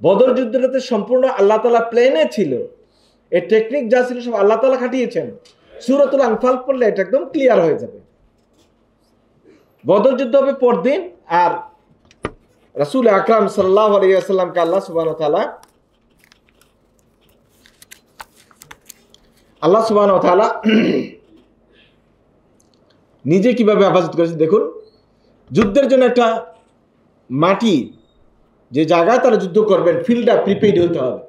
বদর যুদ্ধটাতে সম্পূর্ণ আল্লাহ তাআলা প্ল্যানে ছিল, এই টেকনিক যা ছিল সব আল্লাহ তাআলা খাটিয়েছেন। সূরাতুল আনফাল পড়লে এটা একদম ক্লিয়ার হয়ে যাবে। বদর যুদ্ধ হবে পরদিন, আর রাসূল আকরাম সাল্লাল্লাহু আলাইহি ওয়াসাল্লামকে আল্লাহ সুবহানাহু ওয়া তাআলা নিজে কিভাবে হেফাজত করেছে দেখুন। যুদ্ধের জন্য একটা মাটি, যে জায়গায় তারা যুদ্ধ করবেন, ফিল্ডটা প্রিপেইড হতে হবে।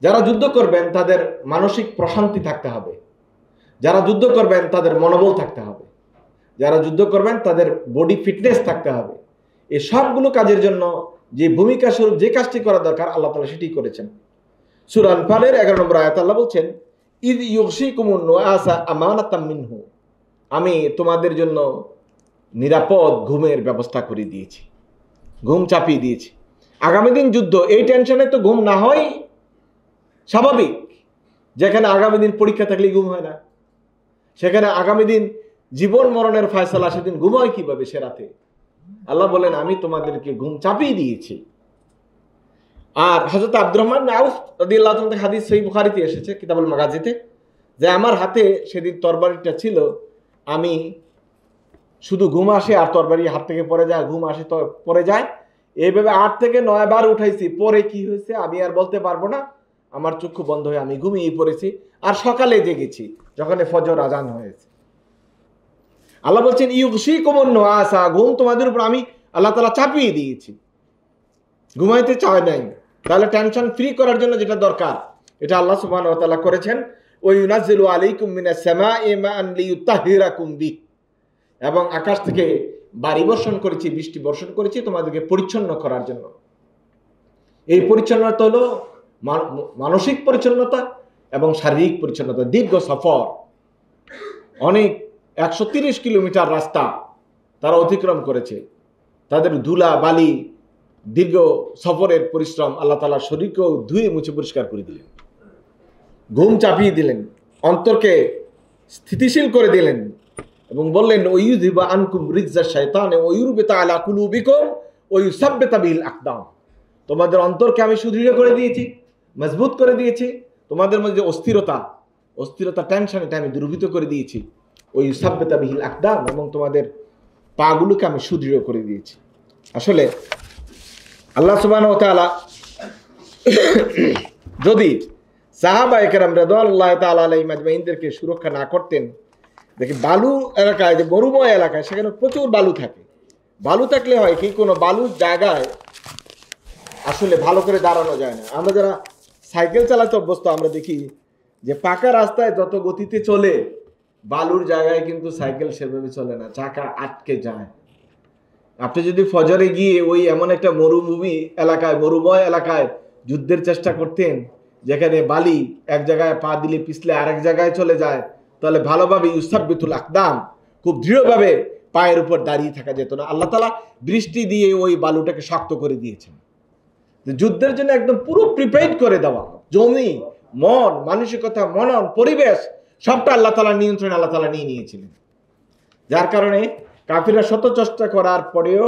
যারা যুদ্ধ করবেন তাদের মানসিক প্রশান্তি থাকতে হবে, যারা যুদ্ধ করবেন তাদের মনোবল থাকতে হবে, যারা যুদ্ধ করবেন তাদের বডি ফিটনেস থাকতে হবে। এই সবগুলো কাজের জন্য যে ভূমিকা স্বরূপ যে কাজটি করা দরকার আল্লাহ তাআলা সেটি করেছেন। সূরা আনফালের 11 নম্বর আয়াত আল্লাহ বলছেন, ইয ইউগশিকুমুন নুআসা আমানাতাম মিনহু, আমি তোমাদের জন্য নিরাপদ ঘুমের ব্যবস্থা করে দিয়েছি, ঘুম চাপিয়ে দিয়েছি। আগামী দিন যুদ্ধ, এই টেনশনে তো ঘুম না হয় স্বাভাবিক। যেখানে আগামী দিন পরীক্ষা থাকলে ঘুম হয় না, সেখানে আগামী দিন জীবন মরণের ফয়সালা, সেদিন ঘুম হয় কিভাবে সে রাতে? আল্লাহ বলেন আমি তোমাদেরকে ঘুম চাপিয়ে দিয়েছি। আর হযরত আব্দুর রহমান ইবনে আউফ রাদিয়াল্লাহু তাআলা থেকে হাদিস সহিহ বুখারীতে এসেছে কিতাবুল মাগাজিতে, যে আমার হাতে সেদিন তরবারিটা ছিল, আমি শুধু ঘুম আসে আর তরবারি হাত থেকে পড়ে যায়, ঘুম আসে তো পড়ে যায়, এইভাবে 8 থেকে 9 বার উঠাইছি। পরে কি হয়েছে আমি আর বলতে পারবো না, আমার চক্ষু বন্ধ হয়ে আমি ঘুমিয়ে পড়েছি। আর সকালে জেগেছি যখন ফজর আজান হয়েছে। আল্লাহ বলছেন ইউগশিকুমুন নুআসা, ঘুম তোমাদের উপর আমি আল্লাহ তাআলা চাপিয়ে দিয়েছি, ঘুমাইতে চায় নাই। তাহলে টেনশন ফ্রি করার জন্য যেটা দরকার এটা আল্লাহ সুবহানাহু ওয়া তাআলা করেছেন। ওয়া ইউনাজ্জিলু আলাইকুম মিনাস সামাই মাআন লিইউতাহহিরাকুম বি, এবং আকাশ থেকে বাড়ি বর্ষণ করেছি, বৃষ্টি বর্ষণ করেছি তোমাদেরকে পরিচ্ছন্ন করার জন্য। এই পরিচ্ছন্নতা হলো মানসিক পরিচ্ছন্নতা এবং শারীরিক পরিচ্ছন্নতা। দীর্ঘ সফর, অনেক 130 কিলোমিটার রাস্তা তারা অতিক্রম করেছে, তাদের ধুলা বালি দীর্ঘ সফরের পরিশ্রম আল্লাহ তাআলা শরীরকেও ধুয়ে মুছে পরিষ্কার করে দিলেন, ঘুম চাপিয়ে দিলেন, অন্তরকে স্থিতিশীল করে দিলেন এবং বললেন ওয়ুযিবা আনকুম রিজজা শাইতান ওয়া ইউরবিতা আলা কুলুবিকুম ওয়া ইউসাব্বিতা বিল আকদাম, তোমাদের অন্তরকে আমি সুদৃঢ় করে দিয়েছি, মজবুত করে দিয়েছি, তোমাদের মধ্যে অস্থিরতা টেনশন এটা আমি দূরীভূত করে দিয়েছি। ওই ইউসাব্বিতা বিল আকদাম, এবং তোমাদের পাগুলোকে আমি সুদৃঢ় করে দিয়েছি। আসলে আল্লাহ সুবহানাহু ওয়া তাআলা যদি সাহাবায়ে কেরাম রাদিয়াল্লাহু তাআলা আলাইহিম আজমাইনদেরকে সুরক্ষা না করতেন, দেখি বালু এলাকায়, যে মরুময় এলাকায়, সেখানে প্রচুর বালু থাকে। বালু থাকলে হয় কি, কোনো বালুর জায়গায় আসলে ভালো করে দাঁড়ানো যায় না। আমরা যারা সাইকেল চালাতে অভ্যস্ত আমরা দেখি যে পাকা রাস্তায় যত গতিতে চলে, বালুর জায়গায় কিন্তু সাইকেল সেভাবে চলে না, চাকা আটকে যায়। আপনি যদি ফজরে গিয়ে ওই এমন একটা মরুময় এলাকায় যুদ্ধের চেষ্টা করতেন, যেখানে বালি এক জায়গায় পা দিলে পিছলে আরেক জায়গায় চলে যায়, তাহলে ভালোভাবে ইউসাব্বিতুল আকদাম, খুব দৃঢ়ভাবে পায়ের উপর দাঁড়িয়ে থাকা যেত না। আল্লাহ তাআলা বৃষ্টি দিয়ে ওই বালুটাকে শক্ত করে দিয়েছেন। যুদ্ধের জন্য একদম পুরো প্রিপেয়ার করে দেওয়া, জমি, মন, মানসিকতা, মনন, পরিবেশ সবটা আল্লাহ তাআলা নিয়ন্ত্রণে আল্লাহ তাআলা নিয়ে নিয়েছিলেন। যার কারণে কাফিররা শত চেষ্টা করার পরেও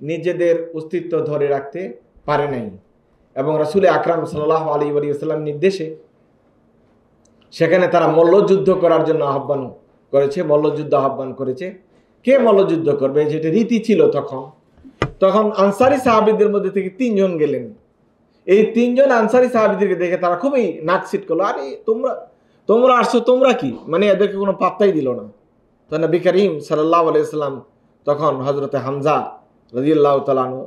নিজেদের অস্তিত্ব ধরে রাখতে পারে নাই, এবং রাসূল আকরাম সাল্লাল্লাহু আলাইহি ওয়াসাল্লাম নির্দেশে সেখানে তারা মল্লযুদ্ধ করার জন্য আহ্বান করেছে। কে মল্লযুদ্ধ করবে, যেটা রীতি ছিল তখন আনসারী সাহাবীদের মধ্যে থেকে 3 জন গেলেন। এই 3 জন আনসারী সাহাবীদেরকে দেখে তারা খুবই নাকসিট করলো, আরে তোমরা আসছো, তোমরা কি, মানে এদেরকে কোনো পাত্তাই দিল না। তো নবী করিম সাল্লাল্লাহু আলাইহি ওয়াসাল্লাম তখন হযরতে হামজা রাদিয়াল্লাহু তাআলা আনহু,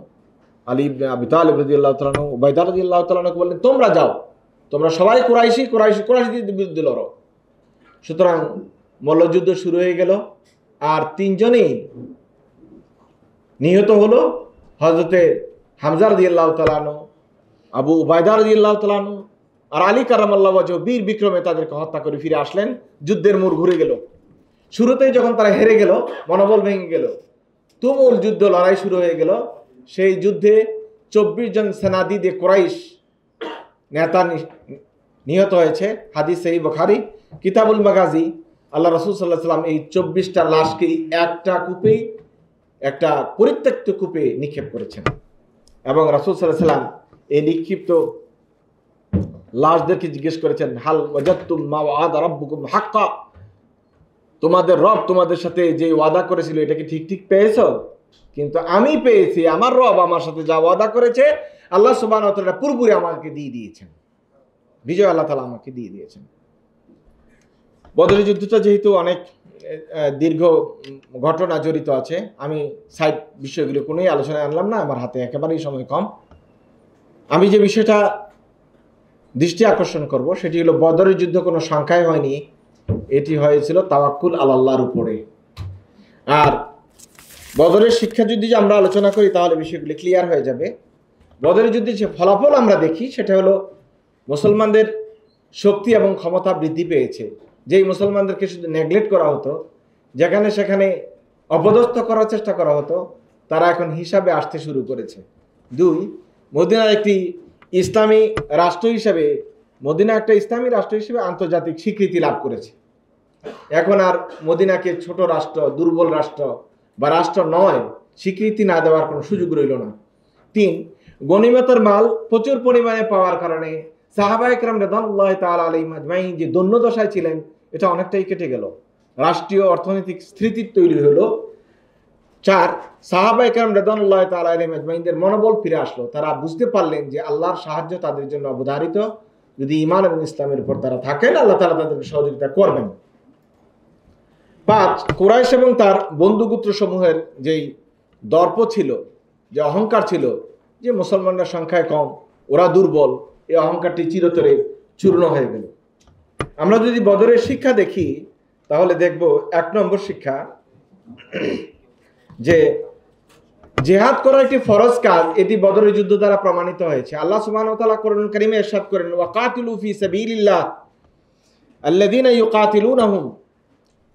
আলী ইবনে আবি তালিব রাদিয়াল্লাহু তাআলা আনহু, উবাইদা রাদিয়াল্লাহু তাআলা আনহু বললেন তোমরা যাও, তোমরা সবাই কুরাইশদের বিরুদ্ধে লড়ো। সুতরাং মল্লযুদ্ধ শুরু হয়ে গেল, আর 3 জনেই নিহত হলো। হযরতে হামজা রাদিয়াল্লাহু তাআলা আনহু, আবু উবাইদা রাদিয়াল্লাহু তাআলা আনহু আর আলী কারামাল্লাহু ওয়াজহু বীর বিক্রমে তাদেরকে হত্যা করে ফিরে আসলেন। যুদ্ধের মোড় ঘুরে গেল। শুরুতেই যখন তারা হেরে গেল, মনোবল ভেঙে গেল, তুমুল যুদ্ধ, লড়াই শুরু হয়ে গেল। সেই যুদ্ধে 24 জন সেনাদিদে কুরাইশ নেতা নিহত হয়েছে। হাদিস সহিহ বুখারী কিতাবুল মাগাজি। আল্লাহ রাসূল সাল্লাল্লাহু আলাইহি ওয়াসাল্লাম এই 24টা লাশকে একটা পরিত্যক্ত কূপে নিক্ষেপ করেছেন, এবং রাসূল সাল্লাল্লাহু আলাইহি ওয়াসাল্লাম এই নিক্ষিপ্ত লাশদেরকে জিজ্ঞেস করেছেন, হাল ওয়াজাদতুম মা ওয়া'আদা রাব্বুকুম হাক্কা, তোমাদের রব তোমাদের সাথে যে ওয়াদা করেছিল এটা কি ঠিক পেয়েছো? কিন্তু আমি পেয়েছি, আমার রব আমার সাথে যা ওয়াদা করেছে আল্লাহ সুবহানাহু ওয়া তাআলা পুরোপুরি আমাকে দিয়ে দিয়েছেন, বিজয় আল্লাহ তাআলা আমাকে দিয়ে দিয়েছেন। বদরের যুদ্ধটা যেহেতু অনেক দীর্ঘ ঘটনা জড়িত আছে, আমি সাইড বিষয়গুলো কোনোই আলোচনায় আনলাম না, আমার হাতে একেবারেই সময় কম। আমি যে বিষয়টা দৃষ্টি আকর্ষণ করব সেটি হলো বদরের যুদ্ধ কোনো সংখ্যায় হয়নি, এটি হয়েছিল তাওয়াক্কুল আল্লাহর উপরে। আর বদরের শিক্ষা যদি আমরা আলোচনা করি তাহলে বিষয়গুলি ক্লিয়ার হয়ে যাবে। বদরের যুদ্ধে যে ফলাফল আমরা দেখি সেটা হলো মুসলমানদের শক্তি এবং ক্ষমতা বৃদ্ধি পেয়েছে। যেই মুসলমানদেরকে শুধু নেগলেক্ট করা হতো, যেখানে সেখানে অপদস্থ করার চেষ্টা করা হতো, তারা এখন হিসাবে আসতে শুরু করেছে। 2, মদিনার একটি ইসলামী রাষ্ট্র হিসেবে মদিনা একটা ইসলামী রাষ্ট্র হিসেবে আন্তর্জাতিক স্বীকৃতি লাভ করেছে। এখন আর মদিনাকে ছোট রাষ্ট্র, দুর্বল রাষ্ট্র বা রাষ্ট্র নয় স্বীকৃতি না দেওয়ার কোনো সুযোগ রইল না। 3, গনিমতের মাল প্রচুর পরিমাণে পাওয়ার কারণে সাহাবায়ে কেরাম রাদিয়াল্লাহু তাআলা আলাইহিম আজমাইন যে দৈন্যদশায় ছিলেন এটা অনেকটাই কেটে গেল, রাষ্ট্রীয় অর্থনৈতিক স্থিতি তৈরি হলো। 4, সাহাবায়ে কেরাম রাদিয়াল্লাহু তাআলা আলাইহিম আজমাইনদের মনোবল ফিরে আসলো, তারা বুঝতে পারলেন যে আল্লাহর সাহায্য তাদের জন্য অবধারিত, যদি ঈমান এবং ইসলামের উপর তারা থাকেন আল্লাহ তাআলা তাদেরকে সহযোগিতা করবেন। 5, কুরাইশ এবং তার বন্ধুগোত্র সমূহের যেই দর্প ছিল, যে অহংকার ছিল যে মুসলমানরা সংখ্যায় কম, ওরা দুর্বল, এই অহংকারটি চিরতরে চূর্ণ হয়ে গেল। আমরা যদি বদরের শিক্ষা দেখি তাহলে দেখব 1 নম্বর শিক্ষা যে জিহাদ করা একটি ফরজ কাজ, এটি বদরের যুদ্ধ দ্বারা প্রমাণিত হয়েছে। আল্লাহ সুবহানাহু ওয়া তাআলা কোরআনুল কারীমে ইরশাদ করেন, ওয়াকাতিলু ফি সাবিলিল্লাহ আল্লাযীনা ইউকাতিলুনাহুম,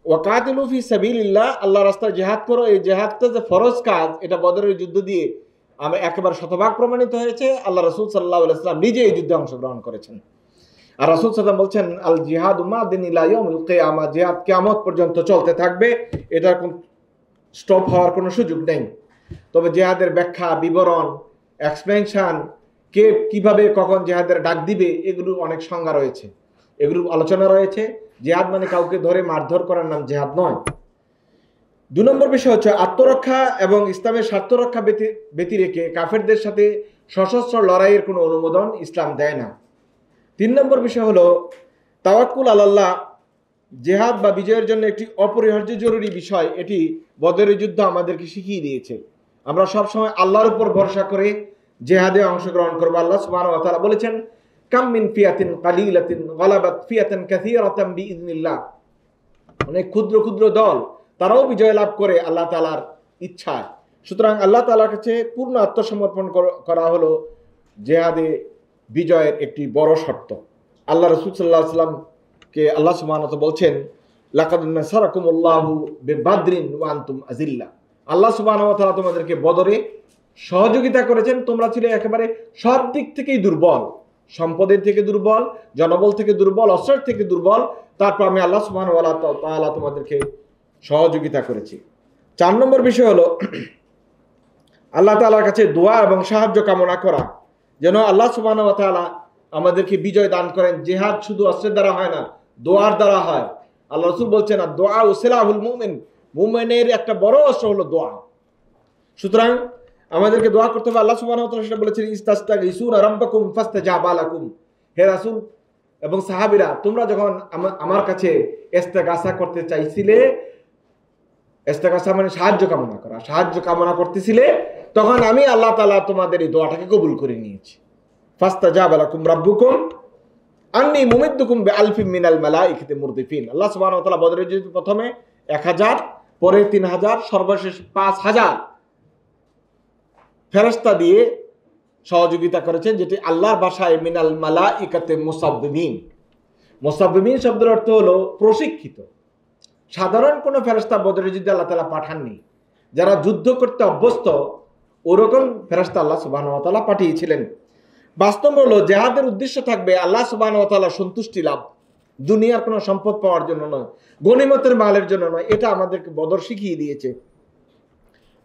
ওয়াকাতিলু ফি সাবিলিল্লাহ, আল্লাহর রাস্তায় জিহাদ করো। এই জিহাদটা যে ফরজ কাজ এটা বদরের যুদ্ধ দিয়ে আমরা একেবারে শতভাগ প্রমাণিত হয়েছে। আল্লাহ রাসূল সাল্লাল্লাহু আলাইহি ওয়াসাল্লাম নিজে এই যুদ্ধে অংশগ্রহণ করেছেন। আর রাসূল সাল্লাল্লাহু আলাইহি ওয়াসাল্লাম বলছেন, আল জিহাদু মাদিন ইলা ইয়াউমিল কিয়ামা, জিহাদ কিয়ামত পর্যন্ত চলতে থাকবে, এটার কোন স্টপ হওয়ার কোনো সুযোগ নেই। তবে জিহাদের ব্যাখ্যা, বিবরণ, এক্সপেনশন, কে কিভাবে কখন জিহাদের ডাক দিবে, এগুলোর অনেক সংজ্ঞা রয়েছে, এগুলোর আলোচনা রয়েছে। জিহাদ মানে কাউকে ধরে মারধর করার নাম জিহাদ নয়। 2 নম্বর বিষয় হচ্ছে আত্মরক্ষা এবং ইসলামের স্বার্থ রক্ষা ব্যতি রেখে কাফেরদের সাথে সশস্ত্র লড়াইয়ের কোনো অনুমোদন ইসলাম দেয় না। 3 নম্বর বিষয় হলো তাওয়াক্কুল আলাল্লাহ, জিহাদ বা বিজয়ের জন্য একটি অপরিহার্য জরুরি বিষয়, এটি বদরের যুদ্ধ আমাদেরকে শিখিয়ে দিয়েছে। আমরা সব সময় আল্লাহর উপর ভরসা করে জিহাদে অংশগ্রহণ করব। আল্লাহ সুবহানাহু ওয়া তাআলা বলেছেন, কাম মিন ফিয়াতিন কালিলাতিন গালাবাত ফিয়াতান কাসীরাতান বিইذনিল্লাহ, অনেক ক্ষুদ্র ক্ষুদ্র দল তারাও বিজয় লাভ করে আল্লাহ তাআলার ইচ্ছায়। সুতরাং আল্লাহ তাআলার কাছে পূর্ণ আত্মসমর্পণ করা হলো জিহাদে বিজয়ের একটি বড় শর্ত। আল্লাহ রাসূল সাল্লাল্লাহু আলাইহি ওয়াসাল্লামকে আল্লাহ সুবহানাহু ওয়া তাআলা বলছেন, লাকাদ নাসারাকুমুল্লাহু বিবাদরিন ওয়া আনতুম আযিল্লা, আল্লাহ সুবহানাহু ওয়া তাআলা তোমাদেরকে বদরে সহযোগিতা করেছেন, তোমরা ছিলে একেবারে সব দিক থেকেই দুর্বল, সম্পদের থেকে দুর্বল, জনবল থেকে দুর্বল, অস্ত্রের থেকে দুর্বল, তারপর আমি আল্লাহ সুবহানাহু ওয়া তাআলা তোমাদেরকে সহযোগিতা করেছি। 4 নম্বর বিষয় হলো আল্লাহ তাআলার কাছে দোয়া এবং সাহায্য কামনা করা, যেন আল্লাহ সুবহানাহু ওয়া তাআলা আমাদেরকে বিজয় দান করেন। জিহাদ শুধু অস্ত্রের দ্বারা হয় না, দোয়ার দ্বারা হয়। আল্লাহ রাসূল বলছেন, আর দোয়া উসিলাহুল মুমিন, মুমিনের একটা বড় অস্ত্র হলো দোয়া। সুতরাং আমাদেরকে দোয়া করতে হবে। আল্লাহ সুবহানাহু ওয়া তাআলা সেটা বলেছেন, ইস্তাগিসুনা রাব্বাকুম ফাস্তাজাবা লাকুম, হে রাসূল এবং সাহাবীরা, তোমরা যখন আমার কাছে ইস্তেগাসা করতে চাইছিলে, ইস্তেগাসা মানে সাহায্য কামনা করা, সাহায্য কামনা করতেছিলে, তখন আমি আল্লাহ তাআলা তোমাদের এই দোয়াটাকে কবুল করে নিয়েছি। ফাস্তাজাবা লাকুম রাব্বুকুম আন্নী মুমিদ্দুকুম বিআলফিম মিনাল মালাইকাতি মুরদিফিন। আল্লাহ সুবহানাহু ওয়া তাআলা বদরের যুদ্ধে প্রথমে 1000, পরে 3000, সর্বশেষ 5000 ফেরেশতা দিয়ে সহযোগিতা করেছেন, যেটি আল্লাহর ভাষায় মিনাল মালাইকাতি মুসাব্বিবিন। মুসাব্বিবিন শব্দের অর্থ হলো প্রশিক্ষিত। সাধারণ কোনো ফেরেশতা বদরের যুদ্ধে আল্লাহ তাআলা পাঠাননি, যারা যুদ্ধ করতে অভ্যস্ত ওরকম ফেরেশতা আল্লাহ সুবহানাহু ওয়া তাআলা পাঠিয়েছিলেন। বাস্তব হলো জিহাদের উদ্দেশ্য থাকবে আল্লাহ সুবহানাহু ওয়া তাআলার সন্তুষ্টি লাভ, দুনিয়ার কোনো সম্পদ পাওয়ার জন্য নয়, গনিমতের মালের জন্য নয়। এটা আমাদেরকে বদর শিখিয়ে দিয়েছে।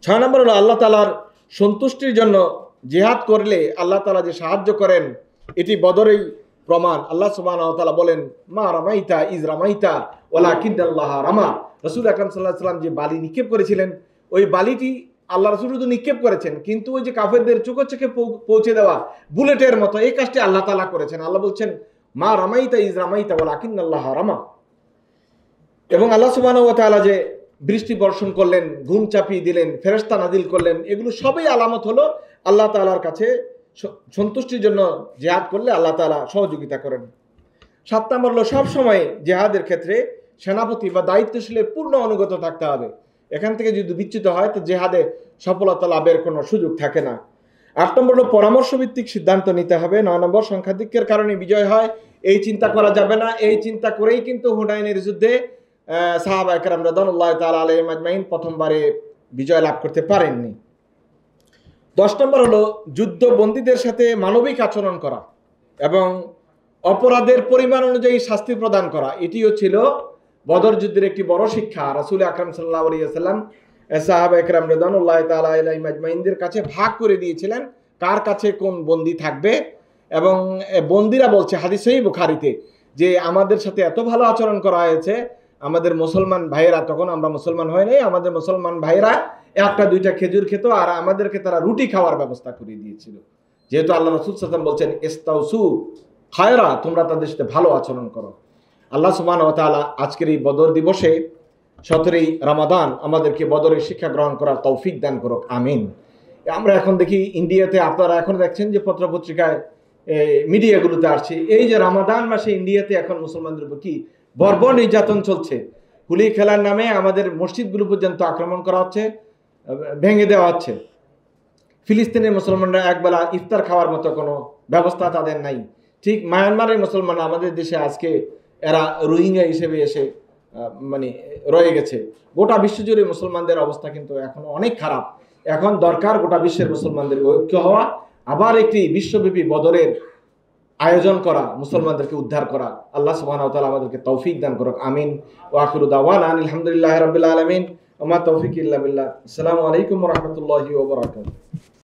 6 নম্বর হলো আল্লাহ তাআলার সন্তুষ্টির জন্য জিহাদ করলে আল্লাহ তাআলা যে সাহায্য করেন, এটি বদরেই প্রমাণ। আল্লাহ সুবহানাহু ওয়া তাআলা বলেন, মা রামাইতা ইজ রামাইতা ওয়ালাকিন্নাল্লাহ রামা। রাসূল আকরাম সাল্লাল্লাহু আলাইহি ওয়াসাল্লাম যে বালি নিক্ষেপ করেছিলেন, ওই বালিটি আল্লাহ রাসূল শুধু নিক্ষেপ করেছেন, কিন্তু ওই যে কাফেরদের চোখে পৌঁছে দেওয়া বুলেটের মতো এই কাজটি আল্লাহ তাআলা করেছেন। আল্লাহ বলছেন, মা রামাইতা ইজ রামাইতা ওয়ালাকিন্নাল্লাহ রামা। এবং আল্লাহ সুবহানাহু ওয়া তাআলা যে বৃষ্টি বর্ষণ করলেন, ঘুম চাপিয়ে দিলেন, ফেরেশতা নাজিল করলেন, এগুলো সবই আলামত হলো আল্লাহ তাআলার কাছে সন্তুষ্টির জন্য জেহাদ করলে আল্লাহ তাআলা সহযোগিতা করেন। 7 নম্বর হলো সবসময় জেহাদের ক্ষেত্রে সেনাপতি বা দায়িত্বশীলের পূর্ণ অনুগত থাকতে হবে। এখান থেকে যদি বিচ্যুত হয় তো জেহাদে সফলতা লাভের কোনো সুযোগ থাকে না। 8 নম্বর হলো পরামর্শ ভিত্তিক সিদ্ধান্ত নিতে হবে। 9 নম্বর সংখ্যাধিক্যের কারণে বিজয় হয় এই চিন্তা করা যাবে না। এই চিন্তা করেই কিন্তু হুনাইনের যুদ্ধে সাহাবায়ে কেরাম রাদিয়াল্লাহু তাআলা আলাইহিম আজমাইন প্রথমবারে বিজয় লাভ করতে পারেননি। 10 নম্বর হলো যুদ্ধবন্দীদের সাথে মানবিক আচরণ করা এবং অপরাধের পরিমাণ অনুযায়ী শাস্তি প্রদান করা। এটিও ছিল বদর যুদ্ধের একটি বড় শিক্ষা। রাসূল আকরাম সাল্লাল্লাহু আলাইহি ওয়াসাল্লাম সাহাবায়ে কেরাম রাদিয়াল্লাহু তাআলা আলাইহিম আজমাইনদের কাছে ভাগ করে দিয়েছিলেন কার কাছে কোন বন্দী থাকবে, এবং বন্দীরা বলছে হাদিস সহিহ বুখারীতে যে আমাদের সাথে এত ভালো আচরণ করা হয়েছে, আমাদের মুসলমান ভাইয়েরা, তখন আমরা মুসলমান হই নাই, আমাদের মুসলমান ভাইয়েরা একটা দুইটা খেজুর খেত আর আমাদেরকে তারা রুটি খাওয়ার ব্যবস্থা করে দিয়েছিল। যেহেতু আল্লাহ রাসূল সাল্লাল্লাহু আলাইহি ওয়াসাল্লাম বলছেন ইস্তাউসু খায়রা, তোমরা তাদের সাথে ভালো আচরণ করো। আল্লাহ সুবহানাহু ওয়া তাআলা আজকের এই বদর দিবসে 17ই রমাদান আমাদেরকে বদরের শিক্ষা গ্রহণ করার তৌফিক দান করুক, আমিন। আমরা এখন দেখি ইন্ডিয়াতে, আপনারা এখন দেখছেন যে পত্রপত্রিকায় মিডিয়াগুলোতে আসছে, এই যে রমাদান মাসে ইন্ডিয়াতে এখন মুসলমানদের উপর কি বর্বর নির্যাতন চলছে। হোলি খেলার নামে আমাদের মসজিদগুলো পর্যন্ত আক্রমণ করা হচ্ছে, ভেঙে দেওয়া হচ্ছে। ফিলিস্তিনের মুসলমানরা একবেলা ইফতার খাওয়ার মতো কোনো ব্যবস্থা তাদের নাই। ঠিক মায়ানমারের মুসলমানরা আমাদের দেশে আজকে এরা রোহিঙ্গা হিসেবে এসে মানে রয়ে গেছে। গোটা বিশ্বজুড়ে মুসলমানদের অবস্থা কিন্তু এখন অনেক খারাপ। এখন দরকার গোটা বিশ্বের মুসলমানদের ঐক্য হওয়া, আবার একটি বিশ্বব্যাপী বদরের আয়োজন করা, মুসলমানদেরকে উদ্ধার করা। আল্লাহ সুবহানাহু ওয়া তাআলা আমাদেরকে তৌফিক দান করুক, আমিন। ওয়া আখিরু দাওয়ানা আলহামদুলিল্লাহি রাব্বিল আলামিন ওয়া মা তৌফিক ইল্লা বিল্লাহ। আসসালামু আলাইকুম ওয়া রাহমাতুল্লাহি ওয়া বারাকাতুহু।